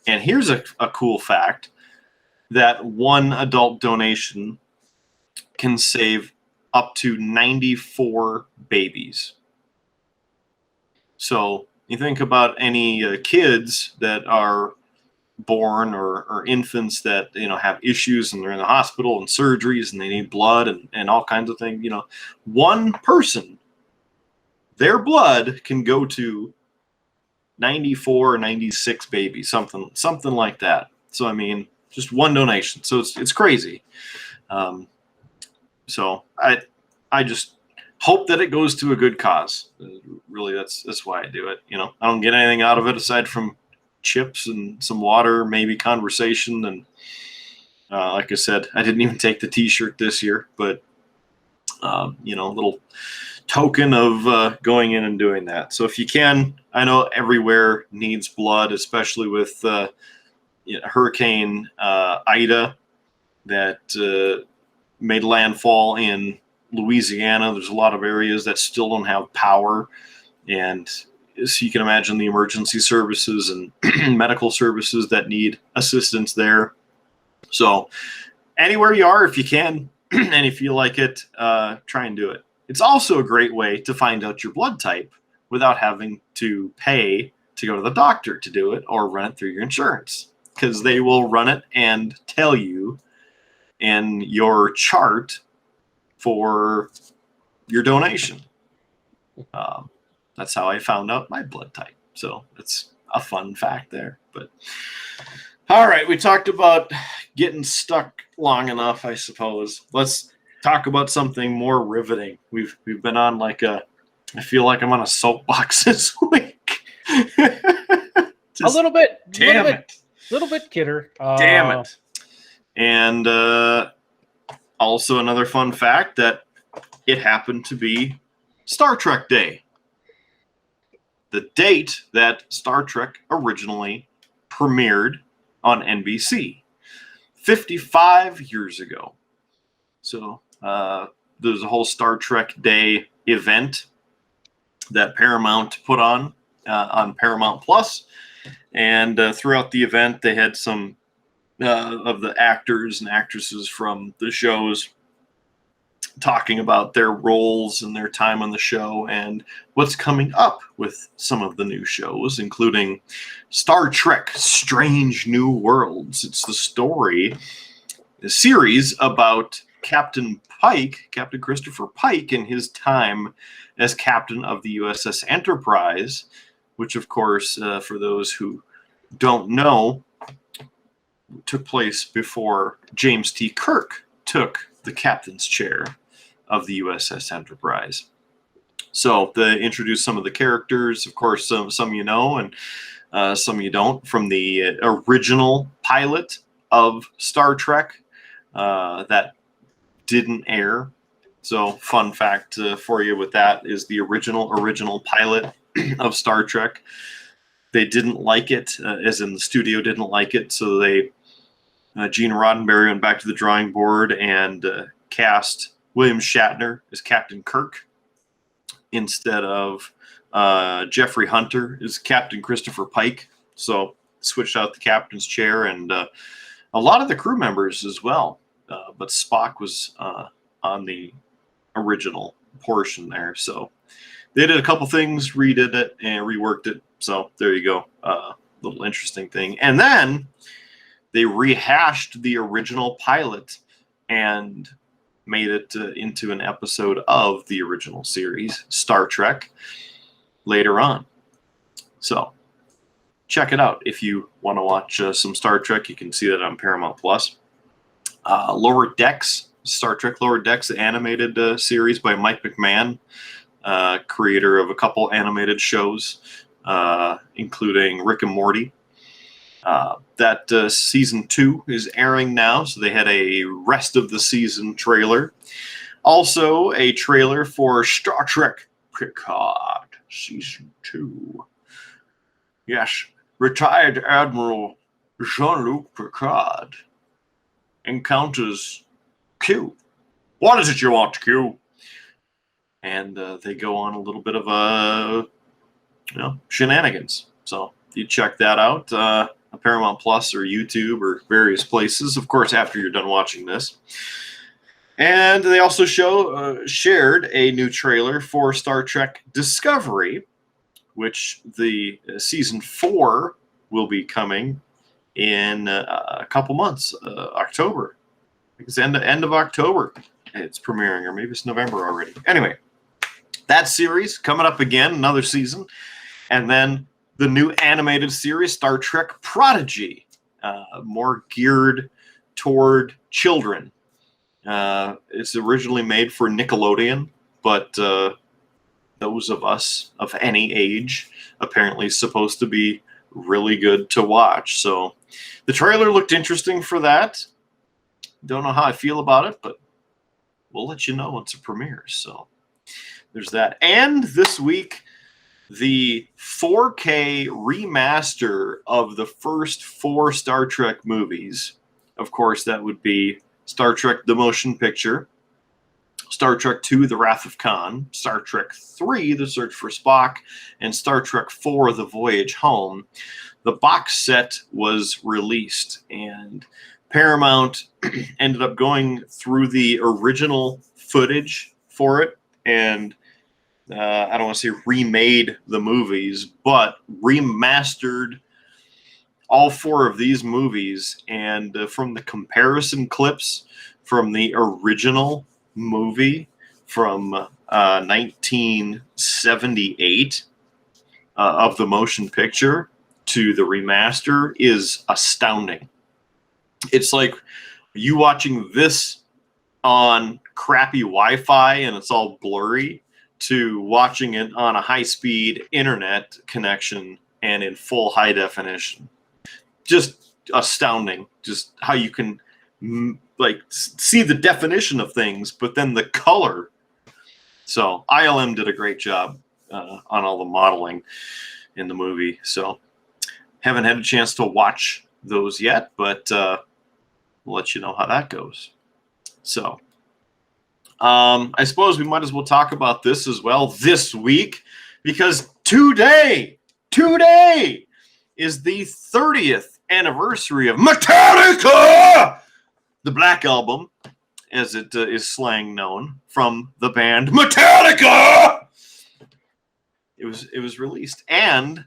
And here's a cool fact, that 1 adult donation can save up to 94 babies. So you think about any kids that are born or infants that have issues and they're in the hospital and surgeries and they need blood and all kinds of things. 1 person, their blood can go to 94 or 96 babies, something like that. So I mean, just 1 donation. So it's crazy. So I just hope that it goes to a good cause. Really, that's why I do it. I don't get anything out of it aside from chips and some water, maybe conversation. And like I said, I didn't even take the T-shirt this year, but a little token of going in and doing that. So if you can, I know everywhere needs blood, especially with Hurricane Ida that made landfall in Louisiana. There's a lot of areas that still don't have power, and so you can imagine the emergency services and medical services that need assistance there. So anywhere you are, if you can, and if you like it, try and do it. It's also a great way to find out your blood type without having to pay to go to the doctor to do it or run it through your insurance, because they will run it and tell you in your chart for your donation. That's how I found out my blood type. So it's a fun fact there. But all right, we talked about getting stuck long enough, I suppose. Let's talk about something more riveting. We've been on I feel like I'm on a soapbox this week. A little bit. Damn it. Little bit, kidder. Damn it. And also another fun fact that it happened to be Star Trek Day. The date that Star Trek originally premiered on NBC 55 years ago. So there's a whole Star Trek Day event that Paramount put on Paramount Plus. And throughout the event, they had some of the actors and actresses from the shows talking about their roles and their time on the show and what's coming up with some of the new shows, including Star Trek Strange New Worlds. It's the series about Captain Christopher Pike, and his time as captain of the USS Enterprise, which, of course, for those who don't know, took place before James T. Kirk took the captain's chair of the USS Enterprise. So they introduced some of the characters, of course, some you know, and some you don't, from the original pilot of Star Trek that didn't air. So fun fact for you with that is the original pilot of Star Trek. They didn't like it, as in the studio didn't like it, so they Gene Roddenberry went back to the drawing board and cast William Shatner as Captain Kirk instead of Jeffrey Hunter as Captain Christopher Pike. So switched out the captain's chair and a lot of the crew members as well. But Spock was on the original portion there. So they did a couple things, redid it and reworked it. So there you go. Little interesting thing. And then they rehashed the original pilot and made it into an episode of the original series, Star Trek, later on. So check it out. If you want to watch some Star Trek, you can see that on Paramount Plus. Lower Decks, Star Trek Lower Decks, the animated series by Mike McMahon, creator of a couple animated shows, including Rick and Morty. That season 2 is airing now, so they had a rest of the season trailer. Also, a trailer for Star Trek Picard season 2. Yes, retired Admiral Jean-Luc Picard encounters Q. What is it you want, Q? And they go on a little bit of shenanigans. So you check that out, Paramount Plus or YouTube or various places, of course, after you're done watching this. And they also shared a new trailer for Star Trek Discovery, which the season 4 will be coming in a couple months, October. It's end of October it's premiering, or maybe it's November already. Anyway, that series coming up again, another season. And then the new animated series, Star Trek Prodigy, more geared toward children. It's originally made for Nickelodeon, but those of us of any age apparently supposed to be really good to watch. So the trailer looked interesting for that. Don't know how I feel about it, but we'll let you know once it premieres. So there's that. And this week, the 4K remaster of the first 4 Star Trek movies. Of course, that would be Star Trek The Motion Picture, Star Trek II, The Wrath of Khan, Star Trek III, The Search for Spock, and Star Trek IV, The Voyage Home. The box set was released, and Paramount ended up going through the original footage for it, and I don't want to say remade the movies, but remastered all 4 of these movies. And from the comparison clips from the original movie from 1978 of the motion picture to the remaster is astounding. It's like you watching this on crappy Wi-Fi and it's all blurry, to watching it on a high-speed internet connection and in full high definition. Just astounding, just how you can see the definition of things, but then the color. So ILM did a great job on all the modeling in the movie. So haven't had a chance to watch those yet, but we'll let you know how that goes. So I suppose we might as well talk about this as well this week, because today is the 30th anniversary of Metallica, the Black Album, as it is slang known, from the band Metallica. It was released, and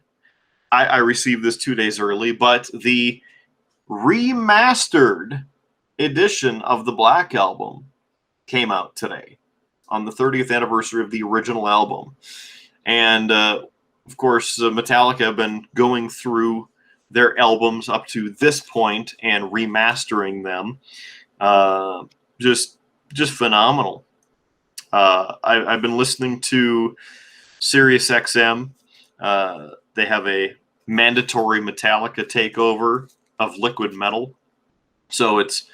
I received this 2 days early, but the remastered edition of the Black Album came out today on the 30th anniversary of the original album. And of course, Metallica have been going through their albums up to this point and remastering them. Just phenomenal. I've been listening to Sirius XM. They have a mandatory Metallica takeover of Liquid Metal. So it's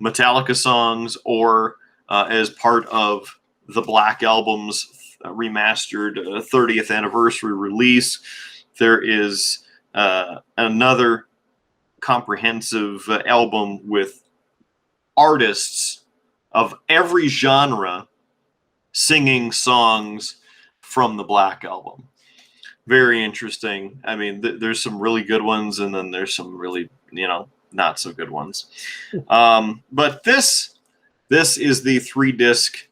Metallica songs or as part of the Black Album's remastered 30th anniversary release. There is another comprehensive album with artists of every genre singing songs from the Black Album. Very interesting. I mean, there's some really good ones, and then there's some really, not so good ones. But this is the 3-disc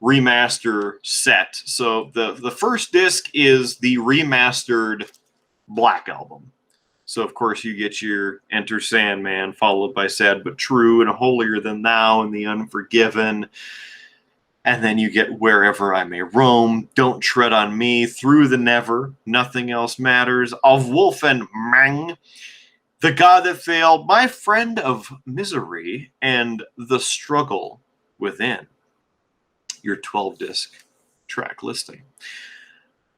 remaster set. So the first disc is the remastered Black Album. So of course you get your Enter Sandman, followed by Sad But True, and Holier Than Thou, and The Unforgiven. And then you get Wherever I May Roam, Don't Tread on Me, Through the Never, Nothing Else Matters, Of Wolf and Mang, The God That Failed, My Friend of Misery, and The Struggle Within. Your 12-disc track listing.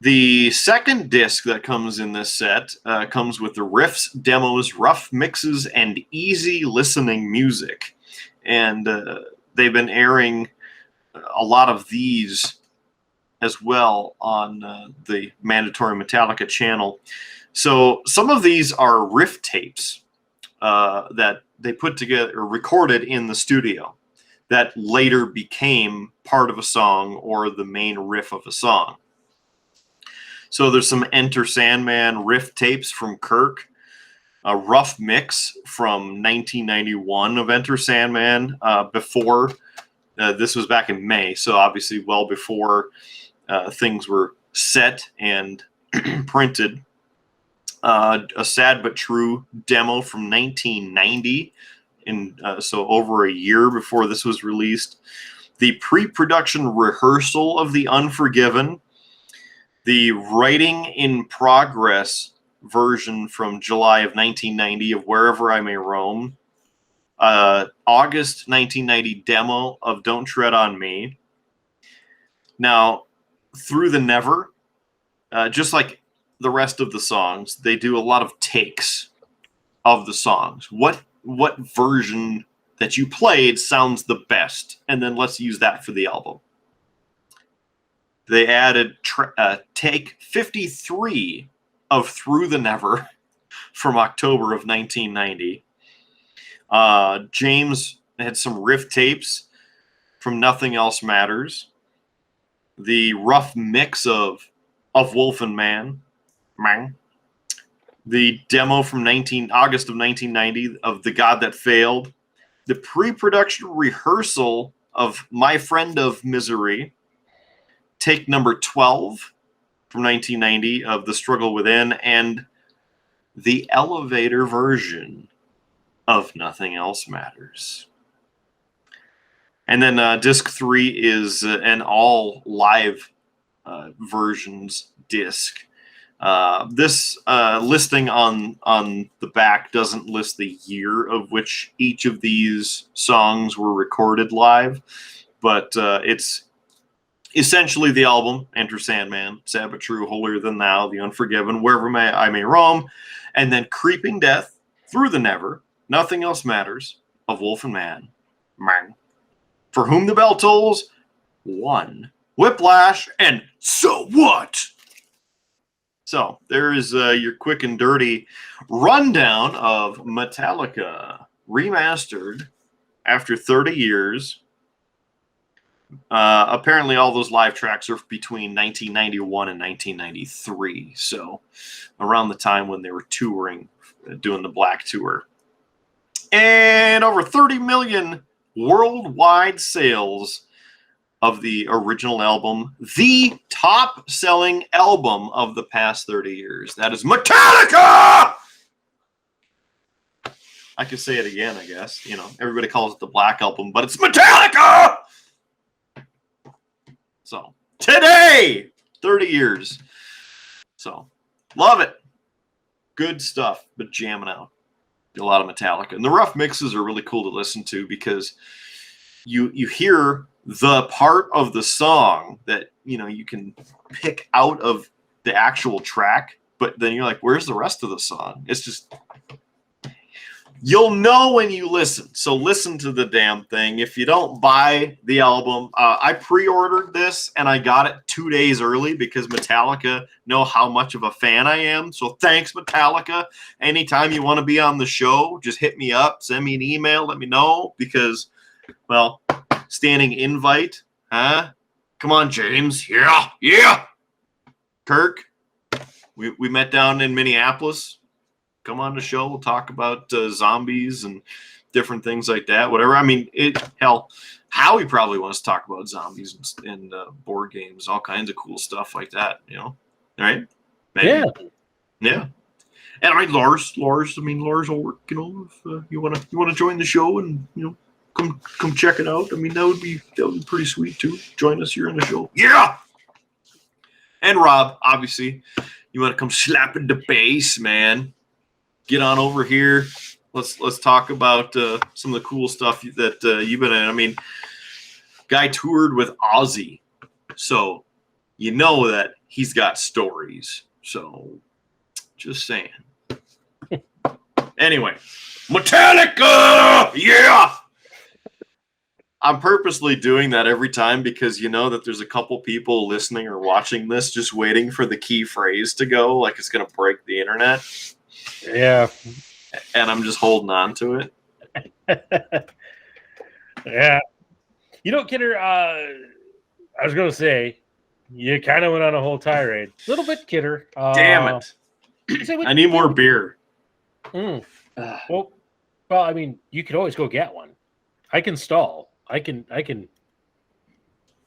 The second disc that comes in this set comes with the riffs, demos, rough mixes, and easy listening music. And they've been airing a lot of these as well on the Mandatory Metallica channel. So some of these are riff tapes that they put together or recorded in the studio that later became part of a song or the main riff of a song. So there's some Enter Sandman riff tapes from Kirk, a rough mix from 1991 of Enter Sandman before. This was back in May, so obviously well before things were set and printed. A Sad But True demo from 1990, so over a year before this was released. The pre-production rehearsal of The Unforgiven. The writing in progress version from July of 1990 of Wherever I May Roam. August 1990 demo of Don't Tread on Me. Now, Through the Never, just like the rest of the songs, they do a lot of takes of the songs. What version that you played sounds the best? And then let's use that for the album. They added take 53 of Through the Never from October of 1990. James had some riff tapes from Nothing Else Matters. The rough mix of Wolf and Man. The demo from August of 1990 of The God That Failed. The pre-production rehearsal of My Friend of Misery. Take number 12 from 1990 of The Struggle Within, and the elevator version of Nothing Else Matters. And then disc 3 is an all live versions disc. This listing on the back doesn't list the year of which each of these songs were recorded live, but it's essentially the album: Enter Sandman, Sad But True, Holier Than Thou, The Unforgiven, Wherever I May Roam, and then Creeping Death, Through the Never, Nothing Else Matters, Of Wolf and Man, For Whom the Bell Tolls, One, Whiplash, and So What? So there is your quick and dirty rundown of Metallica remastered after 30 years. Apparently all those live tracks are between 1991 and 1993, so around the time when they were touring, doing the Black Tour. And over 30 million worldwide sales of the original album, the top-selling album of the past 30 years. That is Metallica! I could say it again, I guess. You know, everybody calls it the Black Album, but it's Metallica! So, today, 30 years. So, love it. Good stuff, but jamming out. A lot of Metallica. And the rough mixes are really cool to listen to because you hear the part of the song that, you know, you can pick out of the actual track, but then you're like, where's the rest of the song? It's just... You'll know when you listen, so listen to the damn thing. If you don't buy the album, I pre-ordered this and I got it 2 days early because Metallica know how much of a fan I am. So thanks, Metallica. Anytime you want to be on the show, just hit me up, send me an email, let me know because, well, standing invite, huh? Come on, James. Yeah. Kirk, we met down in Minneapolis. Come on the show. We'll talk about zombies and different things like that. Whatever. I mean, hell, Howie probably wants to talk about zombies and board games, all kinds of cool stuff like that. You know, right? Maybe. Yeah. And I mean, Lars. I mean, Lars will work. You know, if you want to join the show and come check it out. I mean, that would be pretty sweet too. Join us here on the show. Yeah. And Rob, obviously, you want to come slapping the bass, man. Get on over here. Let's talk about some of the cool stuff that you've been in. I mean, guy toured with Ozzy, so you know that he's got stories. So, just saying. Anyway, Metallica, yeah. I'm purposely doing that every time because you know that there's a couple people listening or watching this just waiting for the key phrase to go, like it's going to break the internet. Yeah. And I'm just holding on to it. Yeah. You know, Kidder, I was going to say, you kind of went on a whole tirade. A little bit, Kidder. Damn it. I need more beer. Well, I mean, you could always go get one. I can stall. I can,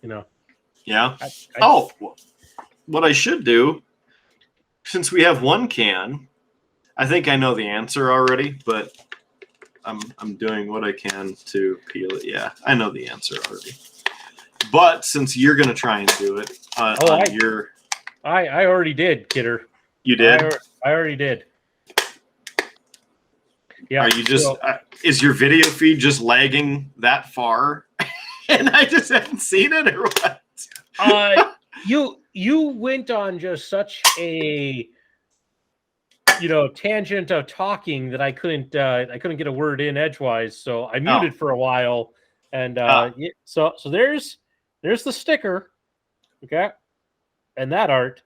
you know. Yeah. I What I should do, since we have one can, I think I know the answer already, but I'm doing what I can to peel it. Yeah, I know the answer already. But since you're gonna try and do it, I already did, Kidder. You did? I already did. Yeah. Are you just? Is your video feed just lagging that far, and I just haven't seen it, or what? You went on just such a tangent of talking that I couldn't get a word in edgewise, so I muted for a while, and so there's the sticker, okay, and that art,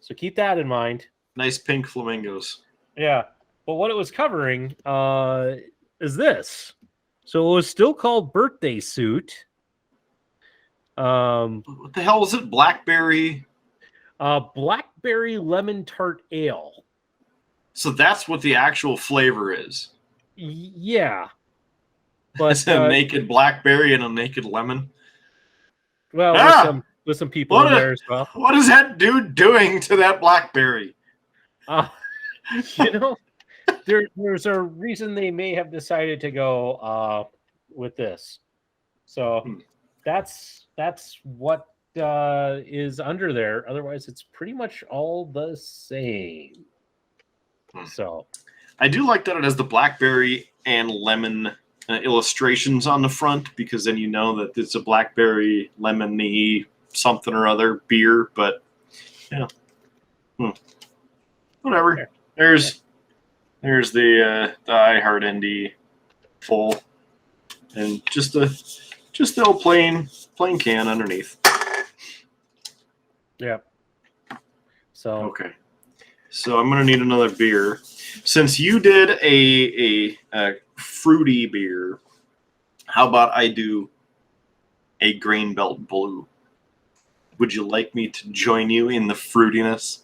so keep that in mind. Nice pink flamingos. Yeah, but what it was covering is this. So it was still called Birthday Suit. What the hell was it? Blackberry lemon tart ale. So that's what the actual flavor is. Yeah. But it's a naked blackberry and a naked lemon. Well, with some people in there as well. What is that dude doing to that blackberry? There's a reason they may have decided to go with this. So that's what is under there. Otherwise, it's pretty much all the same. So I do like that it has the blackberry and lemon illustrations on the front, because then you know that it's a blackberry lemony something or other beer. But yeah, whatever. There's the I Heart Indie full, and just the old plain can underneath. Yeah. So okay. So I'm gonna need another beer. Since you did a fruity beer, how about I do a Grain Belt Blue? Would you like me to join you in the fruitiness?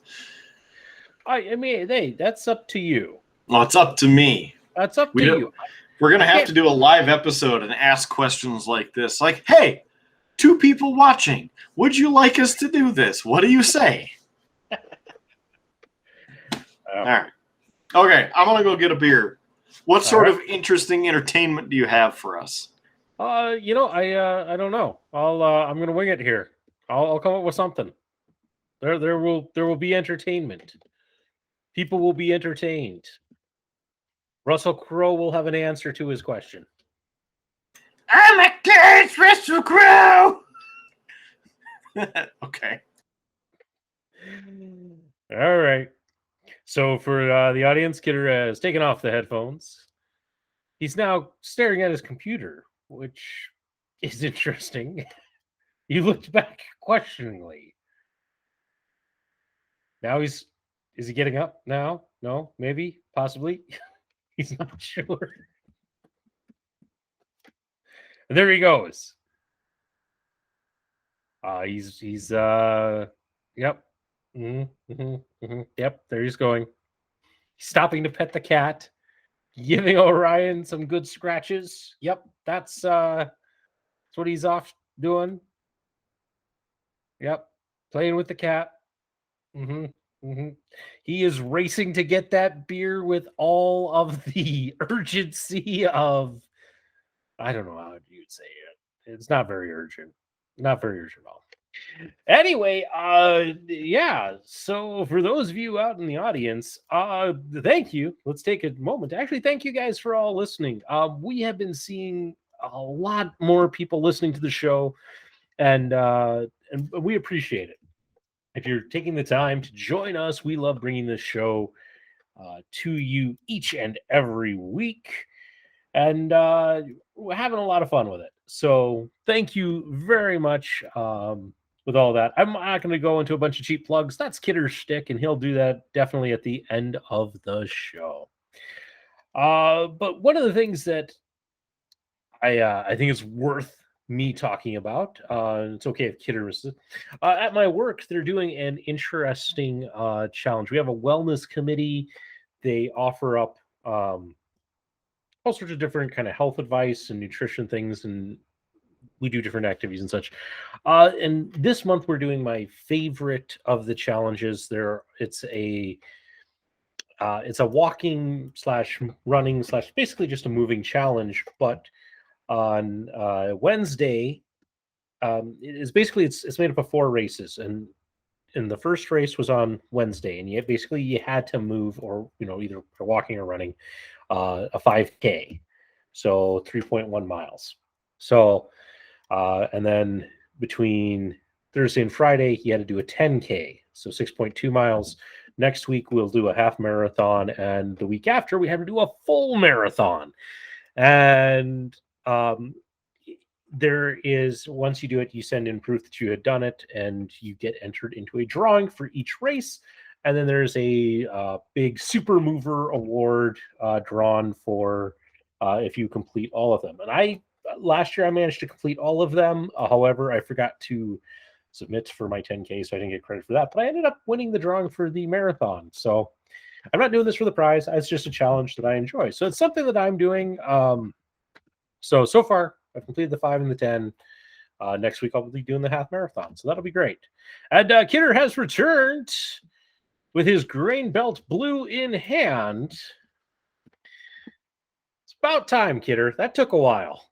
I mean, hey, that's up to you. Well, it's up to me. That's up to you. We're gonna have to do a live episode and ask questions like this, like, "Hey, 2 people watching, would you like us to do this? What do you say?" All right. Okay, I'm gonna go get a beer. What sort of interesting entertainment do you have for us? I don't know. I'm gonna wing it here. I'll come up with something. There will be entertainment. People will be entertained. Russell Crowe will have an answer to his question. I'm a catch, Russell Crowe. Okay. All right. So for the audience, Kidder has taken off the headphones. He's now staring at his computer, which is interesting. He looked back questioningly. Now is he getting up now? No, maybe, possibly. He's not sure. And there he goes. He's yep. Yep, there he's going. He's stopping to pet the cat, giving Orion some good scratches. Yep, that's what he's off doing. Yep, playing with the cat. He is racing to get that beer with all of the urgency of I don't know how you'd say it. It's not very urgent. Not very urgent at all. Anyway, yeah. So for those of you out in the audience, thank you. Let's take a moment to actually thank you guys for all listening. We have been seeing a lot more people listening to the show, and we appreciate it. If you're taking the time to join us, we love bringing this show to you each and every week, and we're having a lot of fun with it. So thank you very much. With all that, I'm not going to go into a bunch of cheap plugs. That's Kidder's shtick, and he'll do that definitely at the end of the show. But one of the things that I think is worth me talking about, it's okay if Kidder was at my work, they're doing an interesting challenge. We have a wellness committee. They offer up all sorts of different kind of health advice and nutrition things, and we do different activities and such. And this month we're doing my favorite of the challenges. It's a walking / running / basically just a moving challenge. But on Wednesday, it's made up of 4 races, and the first race was on Wednesday, and you had to move, or either walking or running a 5K, so 3.1 miles. So and then between Thursday and Friday, he had to do a 10K, so 6.2 miles. Next week, we'll do a half marathon. And the week after, we have to do a full marathon. And there is, once you do it, you send in proof that you had done it, and you get entered into a drawing for each race. And then there's a big super mover award drawn for if you complete all of them. And last year I managed to complete all of them. However, I forgot to submit for my 10K, so I didn't get credit for that. But I ended up winning the drawing for the marathon. So I'm not doing this for the prize. It's just a challenge that I enjoy. So it's something that I'm doing. So far, I've completed the 5 and the 10. Next week, I'll be doing the half marathon. So that'll be great. And Kidder has returned with his grain belt blue in hand. It's about time, Kidder. That took a while.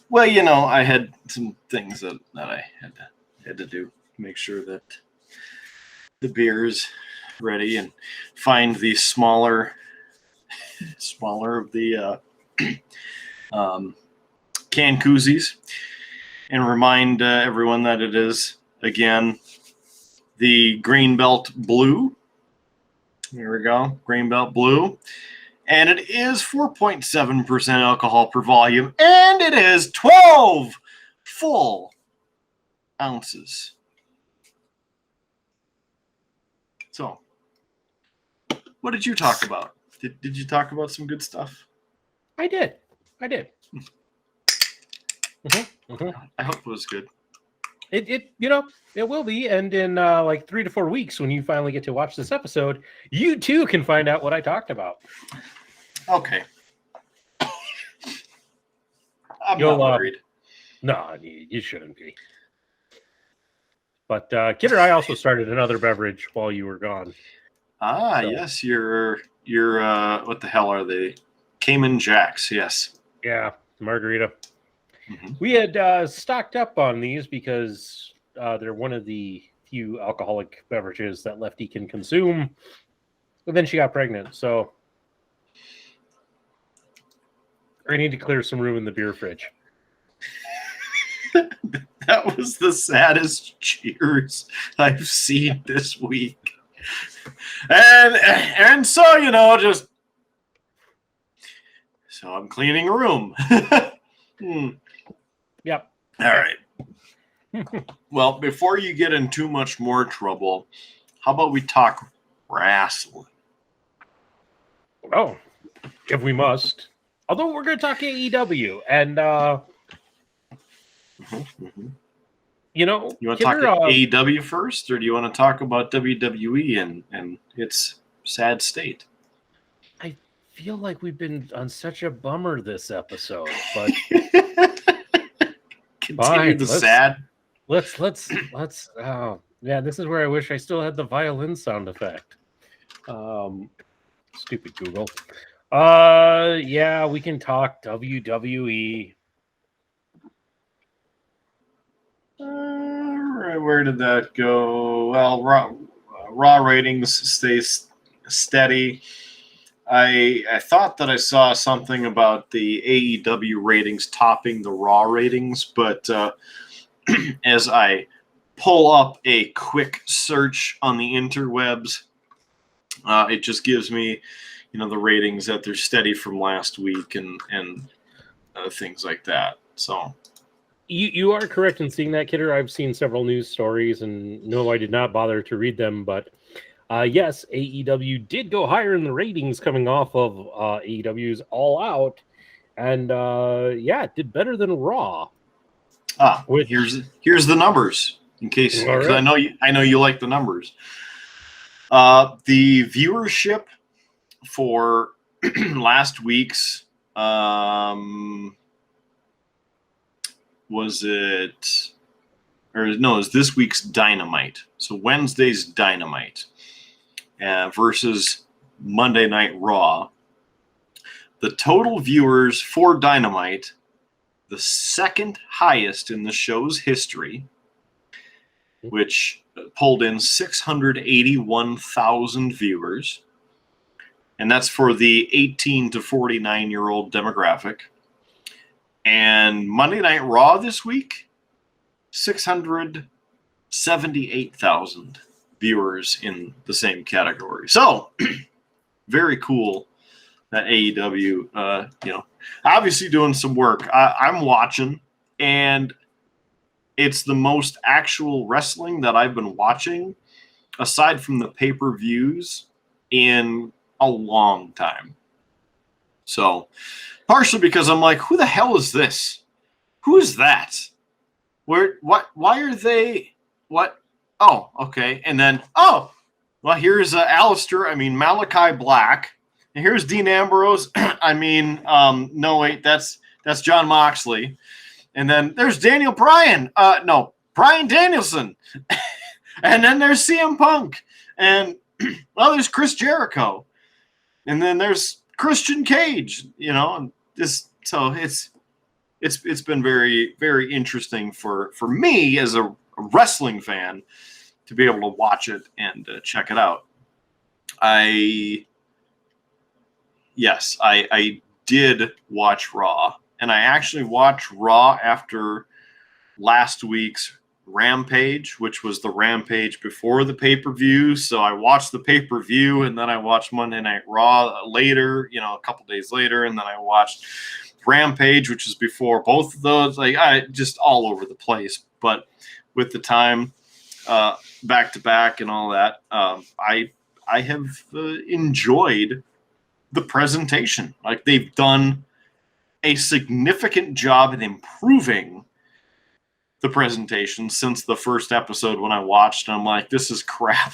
Well, I had some things that I had to do. Make sure that the beer is ready, and find the smaller of the can koozies, and remind everyone that it is, again, the Green Belt Blue. Here we go, Green Belt Blue. And it is 4.7% alcohol per volume, and it is 12 full ounces. So, what did you talk about? Did you talk about some good stuff? I did. I hope it was good. It will be, and in like 3 to 4 weeks, when you finally get to watch this episode, you too can find out what I talked about. Okay. I'm not worried. No, you shouldn't be. But Kidder, I also started another beverage while you were gone. Yes, your what the hell are they? Cayman Jacks, yes. Yeah, margarita. Mm-hmm. We had stocked up on these because they're one of the few alcoholic beverages that Lefty can consume. But then she got pregnant, so I need to clear some room in the beer fridge. That was the saddest cheers I've seen this week. And so, so I'm cleaning a room. Yep. All right. Well, before you get in too much more trouble, how about we talk wrestling? Oh, if we must. Although we're going to talk AEW, and you want to talk AEW first, or do you want to talk about WWE and its sad state? I feel like we've been on such a bummer this episode, but continue the sad. Let's. Oh, yeah, this is where I wish I still had the violin sound effect. Stupid Google. Yeah, we can talk WWE. Right, where did that go? Well, Raw ratings stays steady. I thought that I saw something about the AEW ratings topping the Raw ratings, but as I pull up a quick search on the interwebs, it just gives me, the ratings that they're steady from last week and things like that. So You are correct in seeing that, Kidder. I've seen several news stories, and no, I did not bother to read them. But yes, AEW did go higher in the ratings coming off of AEW's All Out, and yeah, it did better than Raw. Here's the numbers in case, because right. I know you like the numbers. The viewership for last week's was this week's Dynamite. So Wednesday's Dynamite versus Monday Night Raw. The total viewers for Dynamite, the second highest in the show's history, which pulled in 681,000 viewers. And that's for the 18 to 49-year-old demographic. And Monday Night Raw this week, 678,000 viewers in the same category. So, very cool that AEW, obviously doing some work. I'm watching, and it's the most actual wrestling that I've been watching, aside from the pay-per-views, in a long time. So, partially because I'm like, who the hell is this? Who is that? Why are they, what? Oh, okay. And then, here's Malachi Black. And here's Dean Ambrose. No, wait, that's John Moxley. And then there's Daniel Bryan. Bryan Danielson. And then there's CM Punk. And, there's Chris Jericho. And then there's Christian Cage, and this. So it's been very, very interesting for me as a wrestling fan to be able to watch it and check it out. I did watch Raw, and I actually watched Raw after last week's Rampage, which was the Rampage before the pay-per-view. So I watched the pay-per-view, and then I watched Monday Night Raw later, a couple days later, and then I watched Rampage, which was before both of those. I just all over the place. But with the time back to back and all that, I have enjoyed the presentation. Like, they've done a significant job in improving the presentation since the first episode when I watched, and I'm like, this is crap.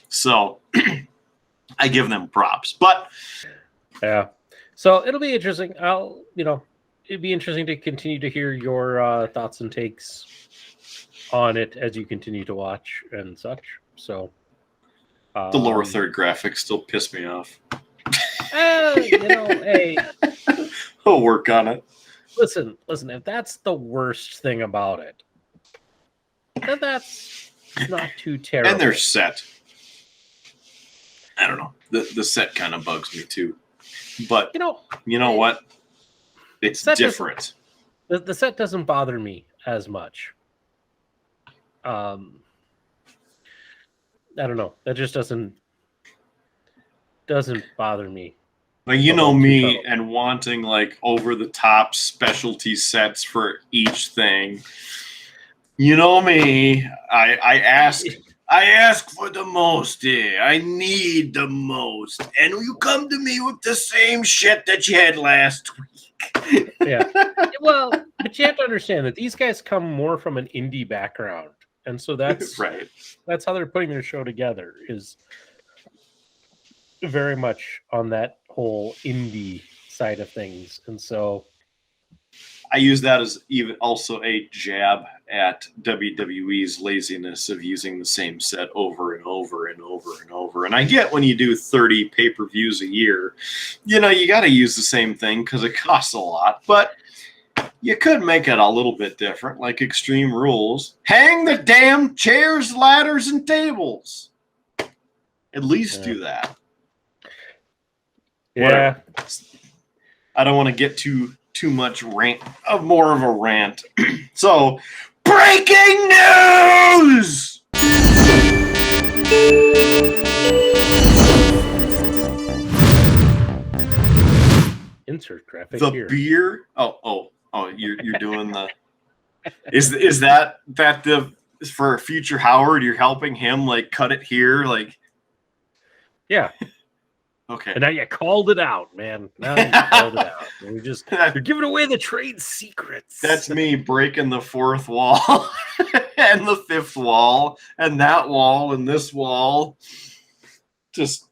So I give them props. But yeah, so it'll be interesting. It'd be interesting to continue to hear your thoughts and takes on it as you continue to watch and such. So the lower third graphics still piss me off. Hey, I'll work on it. Listen, if that's the worst thing about it, then that's not too terrible. And they're set. I don't know. The set kind of bugs me too. But you know what? It's different. The set doesn't bother me as much. I don't know. That just doesn't bother me. Like, me and wanting like over the top specialty sets for each thing. You know me. I ask for the most here. I need the most. And you come to me with the same shit that you had last week. Yeah. Well, but you have to understand that these guys come more from an indie background. And so that's right. That's how they're putting their show together, is very much on that whole indie side of things. And so I use that as even also a jab at WWE's laziness of using the same set over and over and over and over. And I get when you do 30 pay-per-views a year, you got to use the same thing because it costs a lot. But you could make it a little bit different, like Extreme Rules. Hang the damn chairs, ladders, and tables. At least do that. Yeah. Whatever. I don't want to get too much more of a rant. So, breaking news! Insert graphic The here. beer. Oh! You're doing the. Is that the for future Howard? You're helping him like cut it here, like. Yeah. Okay. And now you called it out, man. Now you called it out. You're giving away the trade secrets. That's me breaking the fourth wall and the fifth wall and that wall and this wall. Just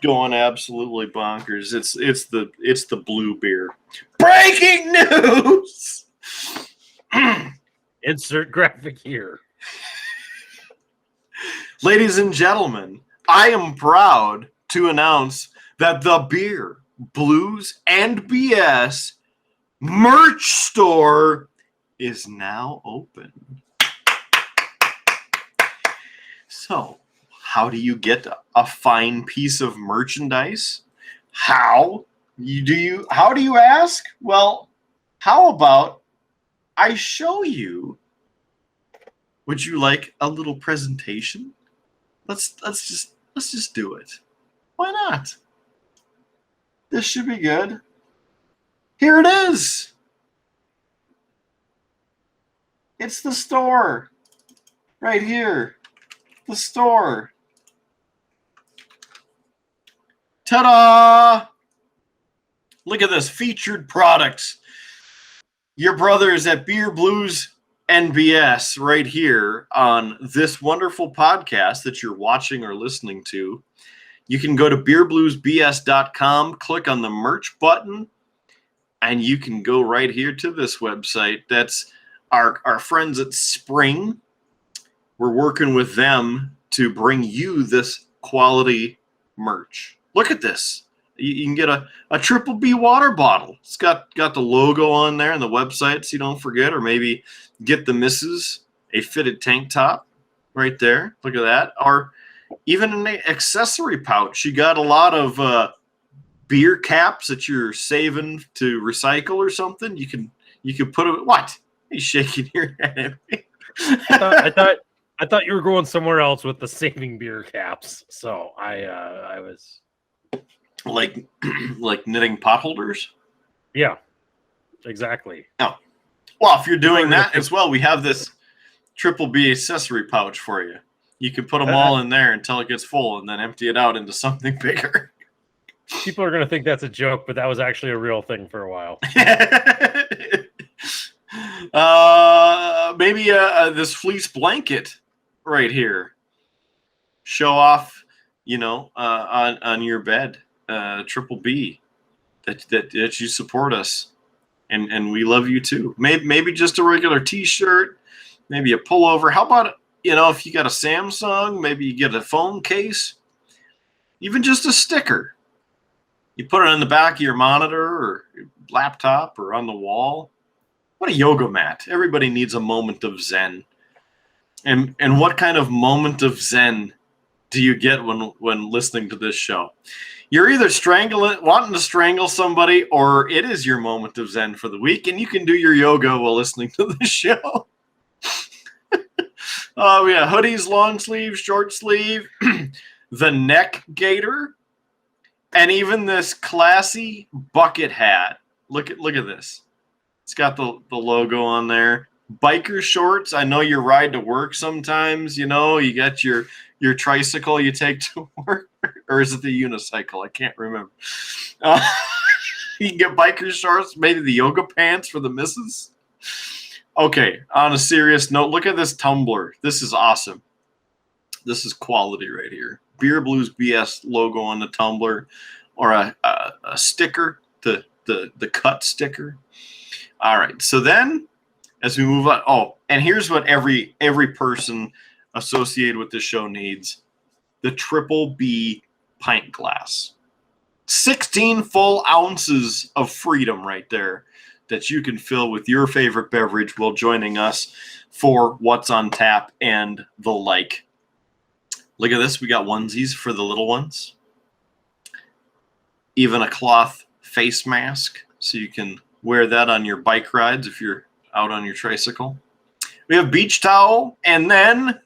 going absolutely bonkers. It's the blue beer. Breaking news. Insert graphic here. Ladies and gentlemen, I am proud to announce that the Beer, Blues, and BS merch store is now open. So, how do you get a fine piece of merchandise? How do you ask? Well, how about I show you? Would you like a little presentation? Let's just do it. Why not? This should be good. Here it is. It's the store. Right here. The store. Ta-da! Look at this. Featured products. Your brothers at Beer, Blues, and BS right here on this wonderful podcast that you're watching or listening to. You can go to beerbluesbs.com, click on the merch button, and you can go right here to this website. That's our friends at Spring. We're working with them to bring you this quality merch. Look at this. You can get a Triple B water bottle. It's got the logo on there and the website so you don't forget, or maybe get the missus a fitted tank top right there. Look at that. Or even an accessory pouch. You got a lot of beer caps that you're saving to recycle or something. You can put it. What? Are you shaking your head at me? I thought you were going somewhere else with the saving beer caps. So I was like knitting potholders. Yeah, exactly. Oh, well, if you're doing that as well, we have this Triple B accessory pouch for you. You can put them all in there until it gets full and then empty it out into something bigger. People are going to think that's a joke, but that was actually a real thing for a while. Maybe this fleece blanket right here. Show off, on your bed, Triple B, that you support us. And we love you too. Maybe just a regular t-shirt, maybe a pullover. How about if you got a Samsung, maybe you get a phone case, even just a sticker. You put it on the back of your monitor or your laptop or on the wall. What a yoga mat. Everybody needs a moment of zen. And what kind of moment of zen do you get when listening to this show? You're either wanting to strangle somebody, or it is your moment of zen for the week, and you can do your yoga while listening to the show. Oh, yeah. Hoodies, long sleeve, short sleeve, the neck gaiter, and even this classy bucket hat. Look at this. It's got the logo on there. Biker shorts. I know you ride to work sometimes. You got your tricycle you take to work. Or is it the unicycle? I can't remember. You can get biker shorts, maybe the yoga pants for the missus. Okay, on a serious note, look at this tumbler. This is awesome. This is quality right here. Beer Blues BS logo on the tumbler, or a sticker, the cut sticker. All right. So then, as we move on, and here's what every person associated with the show needs: the Triple B pint glass. 16 full ounces of freedom right there that you can fill with your favorite beverage while joining us for What's on Tap and the like. Look at this. We got onesies for the little ones. Even a cloth face mask so you can wear that on your bike rides if you're out on your tricycle. We have beach towel, and then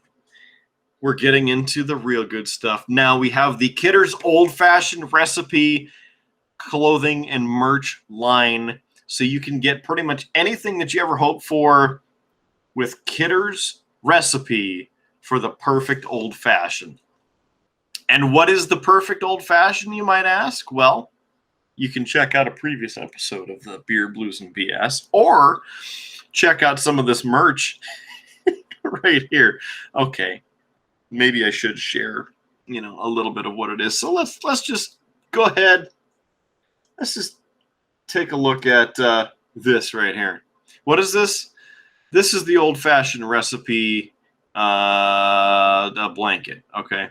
we're getting into the real good stuff. Now we have the Kidder's Old Fashioned Recipe clothing and merch line, so you can get pretty much anything that you ever hope for with Kidder's Recipe for the perfect old fashioned. And what is the perfect old fashioned, you might ask? Well, you can check out a previous episode of the Beer, Blues, and BS, or check out some of this merch right here. Okay, maybe I should share, a little bit of what it is. So let's just go ahead. Let's just take a look at this right here. What is this? This is the old-fashioned recipe blanket. Okay.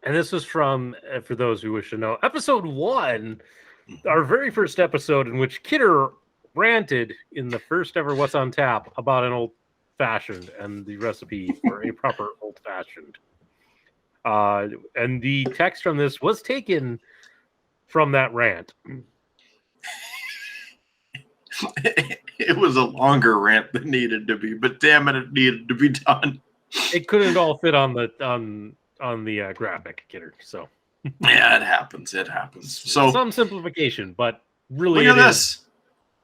And this was from, for those who wish to know, episode 1, our very first episode, in which Kidder ranted in the first ever What's on Tap about an old-fashioned and the recipe for a proper old-fashioned. And the text from this was taken from that rant. It was a longer rant than needed to be, but damn it needed to be done. It couldn't all fit on the graphic, Kidder. So yeah, it happens. It happens. So some simplification, but really, look at this.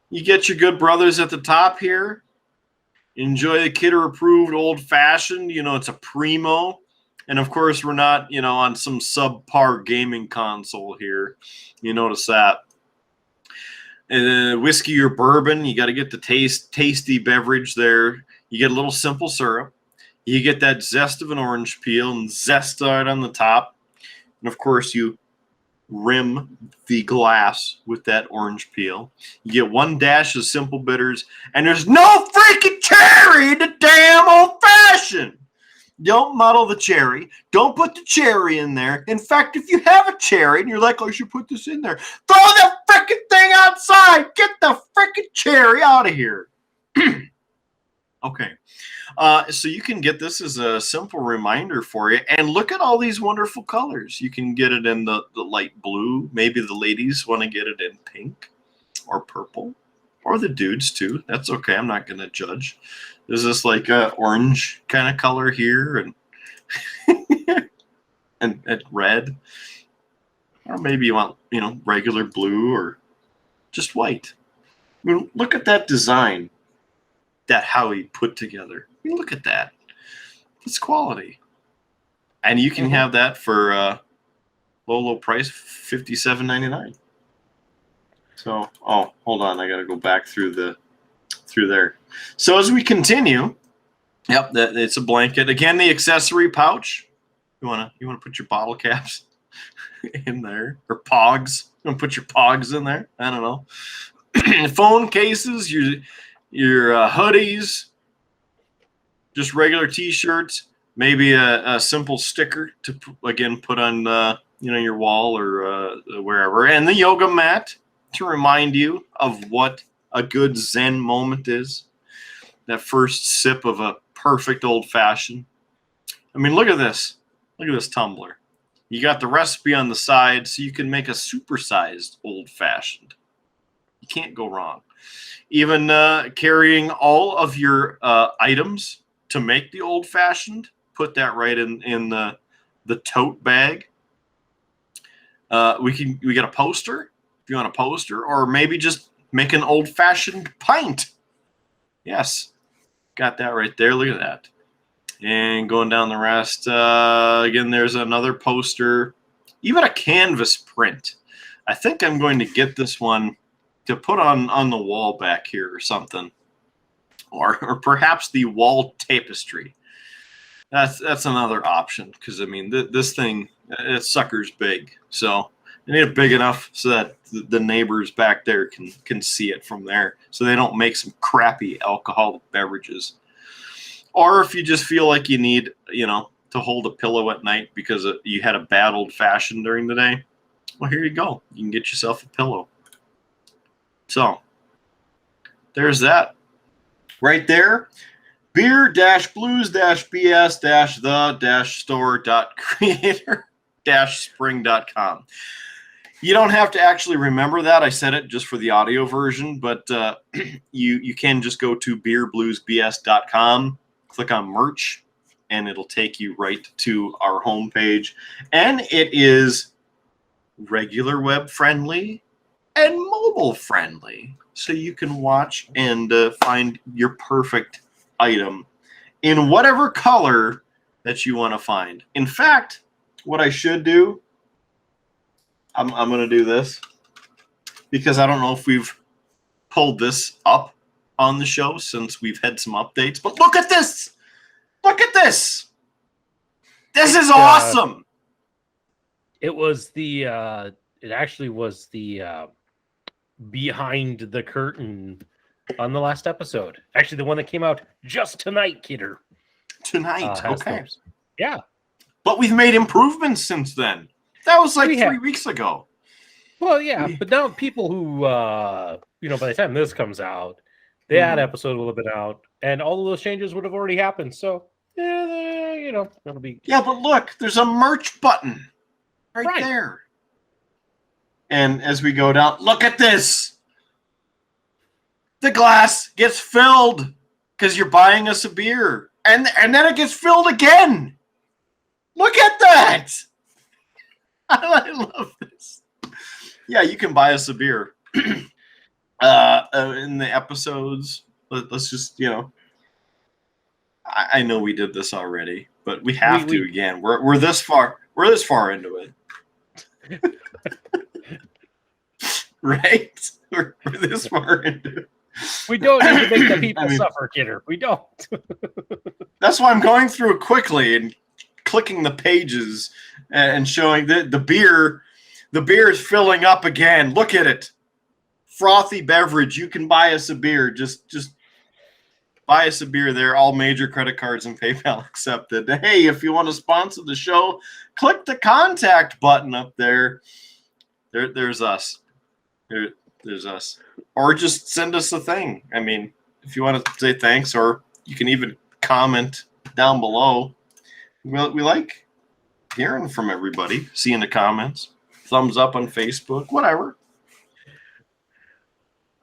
You get your good brothers at the top here. Enjoy the Kidder approved old fashioned. It's a primo. And of course, we're not, on some subpar gaming console here. You notice that. Whiskey or bourbon, you got to get the tasty beverage there. You get a little simple syrup. You get that zest of an orange peel and zest right on the top. And of course, you rim the glass with that orange peel. You get one dash of simple bitters, and there's no freaking cherry in the damn old fashioned. Don't muddle the cherry. Don't put the cherry in there. In fact, if you have a cherry and you're like, I should put this in there, throw the freaking thing outside. Get the freaking cherry out of here. Okay. So you can get this as a simple reminder for you. And look at all these wonderful colors. You can get it in the light blue. Maybe the ladies want to get it in pink or purple. Or the dudes too. That's okay. I'm not going to judge. There's this like orange kind of color here and and red. Or maybe you want, regular blue or just white. Look at that design that Howie put together. Look at that. It's quality. And you can have that for low price, $57.99. So, hold on. I got to go back through there. So as we continue, yep, it's a blanket. Again, the accessory pouch. You wanna put your bottle caps in there, or pogs. You wanna put your pogs in there? I don't know. Phone cases, your hoodies, just regular T-shirts. Maybe a simple sticker to put on your wall or wherever, and the yoga mat to remind you of what a good Zen moment is. That first sip of a perfect old-fashioned. I mean, look at this. Look at this tumbler. You got the recipe on the side, so you can make a supersized old-fashioned. You can't go wrong. Even carrying all of your items to make the old-fashioned, put that right in the tote bag. We got a poster, if you want a poster, or maybe just make an old-fashioned pint. Yes, got that right there. Look at that. And going down the rest, again, there's another poster, even a canvas print. I think I'm going to get this one to put on the wall back here or something, or perhaps the wall tapestry. That's another option, because I mean this thing, it sucker's big. So I need it big enough so that the neighbors back there can see it from there, so they don't make some crappy alcoholic beverages. Or if you just feel like you need, to hold a pillow at night because you had a bad old fashioned during the day, well, here you go. You can get yourself a pillow. So there's that. Right there. beer-blues-bs-the-store.creator-spring.com. You don't have to actually remember that. I said it just for the audio version, but you can just go to beerbluesbs.com, click on merch, and it'll take you right to our homepage. And it is regular web friendly and mobile friendly, so you can watch and find your perfect item in whatever color that you want to find. In fact, what I should do, I'm going to do this because I don't know if we've pulled this up on the show since we've had some updates. But look at this! Look at this! This is awesome! It was it actually was the behind the curtain on the last episode. Actually, the one that came out just tonight, Kidder. Tonight, okay. Yeah. But we've made improvements since then. That was like 3 weeks ago. Well, yeah, but now people who, by the time this comes out, that episode will have been out, and all of those changes would have already happened. So, it'll be. Yeah, but look, there's a merch button right there. And as we go down, look at this. The glass gets filled because you're buying us a beer. And then it gets filled again. Look at that. I love this. Yeah, you can buy us a beer. In the episodes, let's just, I know we did this already, but we have to again. We're this far into it. Right? We're this far into it. We don't need to make the people suffer, Kidder. We don't. That's why I'm going through it quickly and clicking the pages and showing the beer. The beer is filling up again. Look at it. Frothy beverage. You can buy us a beer. Just buy us a beer there. All major credit cards and PayPal accepted. Hey, if you want to sponsor the show, click the contact button up there. There's us. There's us. Or just send us a thing. I mean, if you want to say thanks, or you can even comment down below. We like hearing from everybody, seeing the comments. Thumbs up on Facebook, whatever.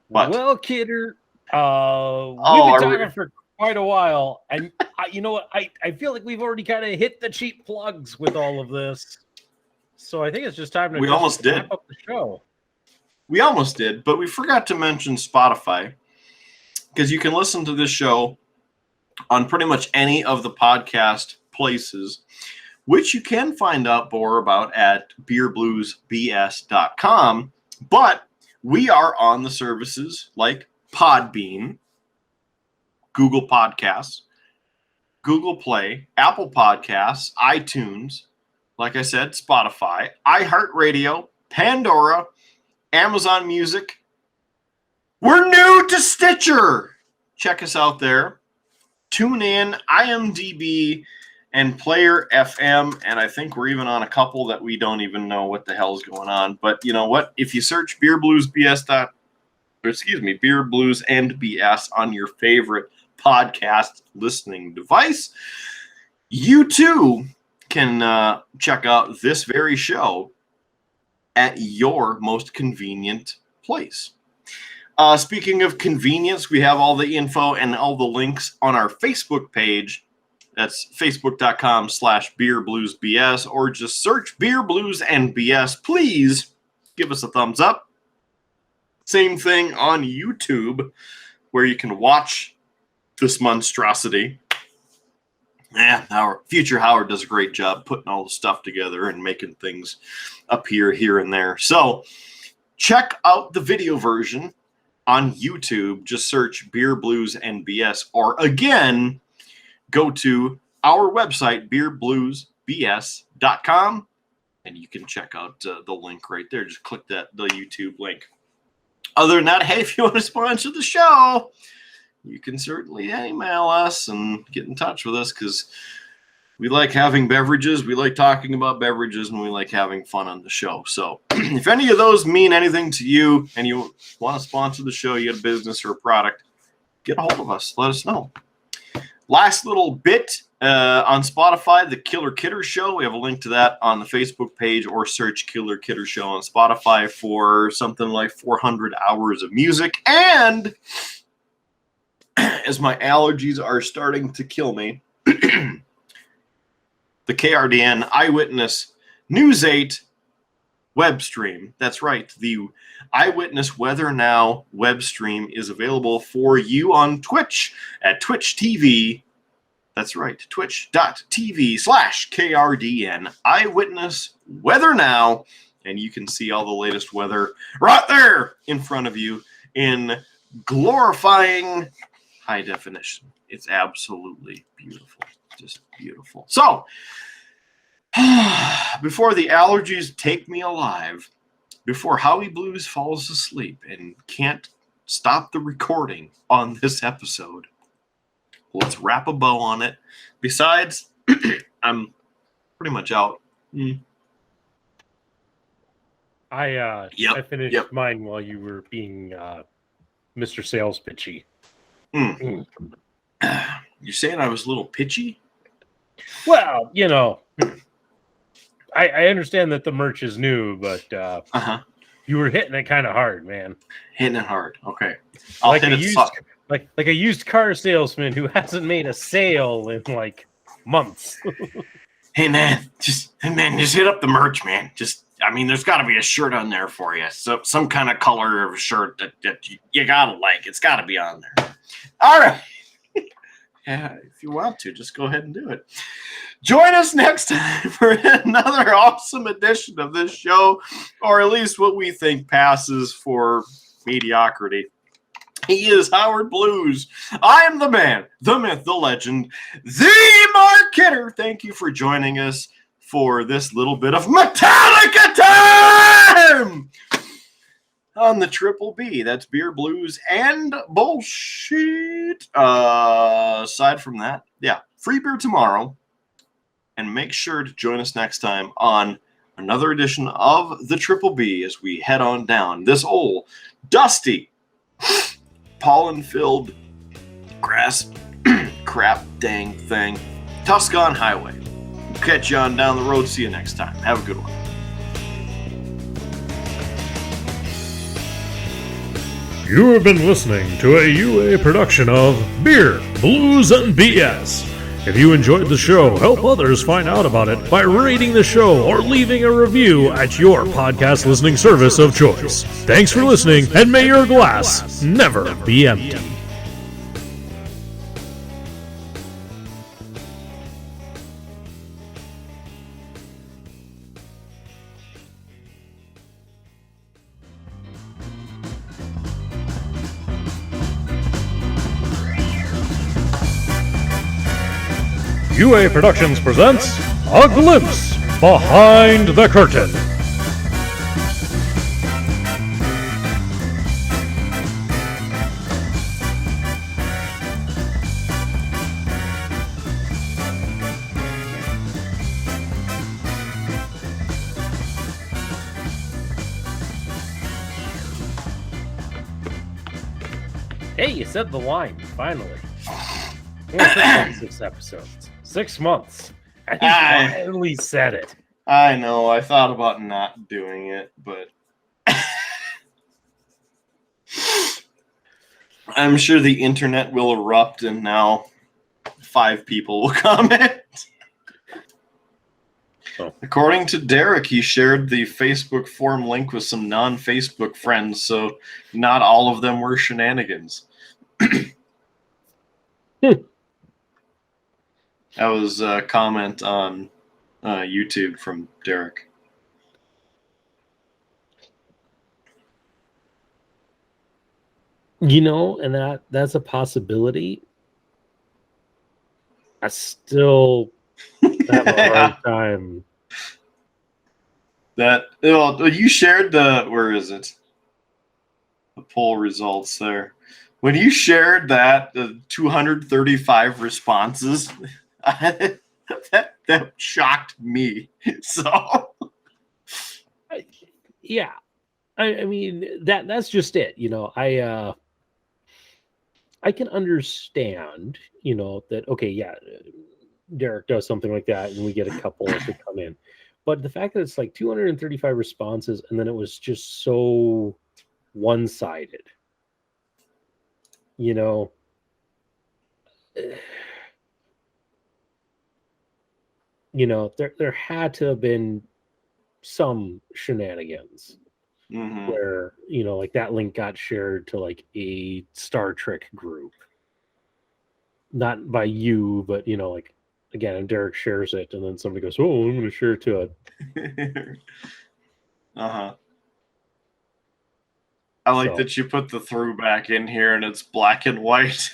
What? Well, Kidder, we've been talking for quite a while, and you know what? I feel like we've already kind of hit the cheap plugs with all of this. So I think it's just time to wrap up the show. We almost did, but we forgot to mention Spotify, because you can listen to this show on pretty much any of the podcast places, which you can find out more about at beerbluesbs.com. But we are on the services like Podbean, Google Podcasts, Google Play, Apple Podcasts, iTunes, like I said, Spotify, iHeartRadio, Pandora, Amazon Music. We're new to Stitcher. Check us out there. Tune in, IMDb, and Player FM. And I think we're even on a couple that we don't even know what the hell's going on. But you know what? If you search Beer Blues and BS on your favorite podcast listening device, you too can check out this very show at your most convenient place. Speaking of convenience, we have all the info and all the links on our Facebook page. That's facebook.com/beerbluesbs, or just search Beer Blues and BS. Please give us a thumbs up. Same thing on YouTube, where you can watch this monstrosity. Our future Howard does a great job putting all the stuff together and making things appear here and there. So check out the video version on YouTube. Just search Beer Blues and BS, or again, go to our website, beerbluesbs.com, and you can check out the link right there. Just click the YouTube link. Other than that, hey, if you want to sponsor the show, you can certainly email us and get in touch with us, because we like having beverages, we like talking about beverages, and we like having fun on the show. So if any of those mean anything to you and you want to sponsor the show, you got a business or a product, get a hold of us. Let us know. Last little bit on Spotify, the Killer Kidder Show. We have a link to that on the Facebook page, or search Killer Kidder Show on Spotify for something like 400 hours of music. And as my allergies are starting to kill me, the KRDN Eyewitness News 8 web stream. That's right. The Eyewitness Weather Now web stream is available for you on Twitch at Twitch TV. That's right. Twitch.tv/KRDN Eyewitness Weather Now. And you can see all the latest weather right there in front of you in glorifying high definition. It's absolutely beautiful. Just beautiful. So, before the allergies take me alive, before Howie Blues falls asleep and can't stop the recording on this episode, let's wrap a bow on it. Besides, I'm pretty much out. I finished mine while you were being Mr. Sales Pitchy. You're saying I was a little pitchy? Well, you know, I understand that the merch is new, but you were hitting it kind of hard, man. Hitting it hard. Okay. Like a used car salesman who hasn't made a sale in like months. Hey man, just hit up the merch, man. There's got to be a shirt on there for you. So some kind of color of a shirt that you gotta like. It's got to be on there. All right. Yeah, if you want to, just go ahead and do it. Join us next time for another awesome edition of this show, or at least what we think passes for mediocrity. He is Howard Blues. I am the man, the myth, the legend, the Mark Kidder. Thank you for joining us for this little bit of Metallica time on the Triple B. That's beer, blues, and bullshit. Aside from that, yeah, free beer tomorrow. And make sure to join us next time on another edition of the Triple B as we head on down this old, dusty, pollen-filled, grass crap dang thing, Tuscan Highway. We'll catch you on down the road. See you next time. Have a good one. You have been listening to a UA production of Beer, Blues, and BS. If you enjoyed the show, help others find out about it by rating the show or leaving a review at your podcast listening service of choice. Thanks for listening, and may your glass never be empty. UA Productions presents A Glimpse Behind the Curtain. Hey, you said the line, finally. Only 6 episodes. 6 months. And you finally said it. I know. I thought about not doing it, but I'm sure the internet will erupt and now 5 people will comment. Oh. According to Derek, he shared the Facebook forum link with some non-Facebook friends, so not all of them were shenanigans. That was a comment on YouTube from Derek. You know, and that's a possibility. I still have a hard time You shared where is it? The poll results there. When you shared that, the 235 responses, that shocked me. So, yeah, I mean that's just it. I can understand, that okay, yeah, Derek does something like that, and we get a couple to come in, but the fact that it's like 235 responses, and then it was just so one-sided, there had to have been some shenanigans where like that link got shared to like a Star Trek group, not by you, but like again, and Derek shares it, and then somebody goes, "Oh, I'm going to share it to it." I like that you put the throwback in here, and it's black and white.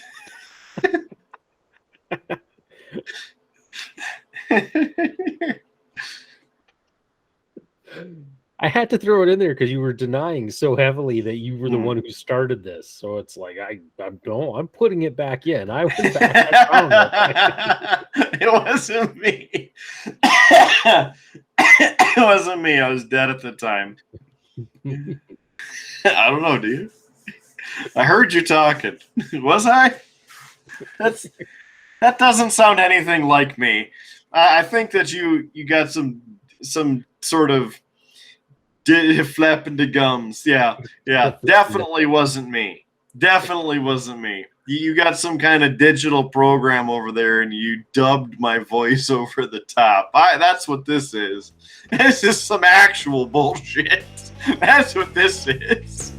I had to throw it in there because you were denying so heavily that you were the one who started this. So it's like I'm putting it back in. I went back. I found it. It wasn't me. It wasn't me. I was dead at the time. I don't know, dude. I heard you talking. Was I? That doesn't sound anything like me. I think that you got some sort of flapping the gums. Yeah. Definitely wasn't me. Definitely wasn't me. You got some kind of digital program over there, and you dubbed my voice over the top. That's what this is. This is some actual bullshit. That's what this is.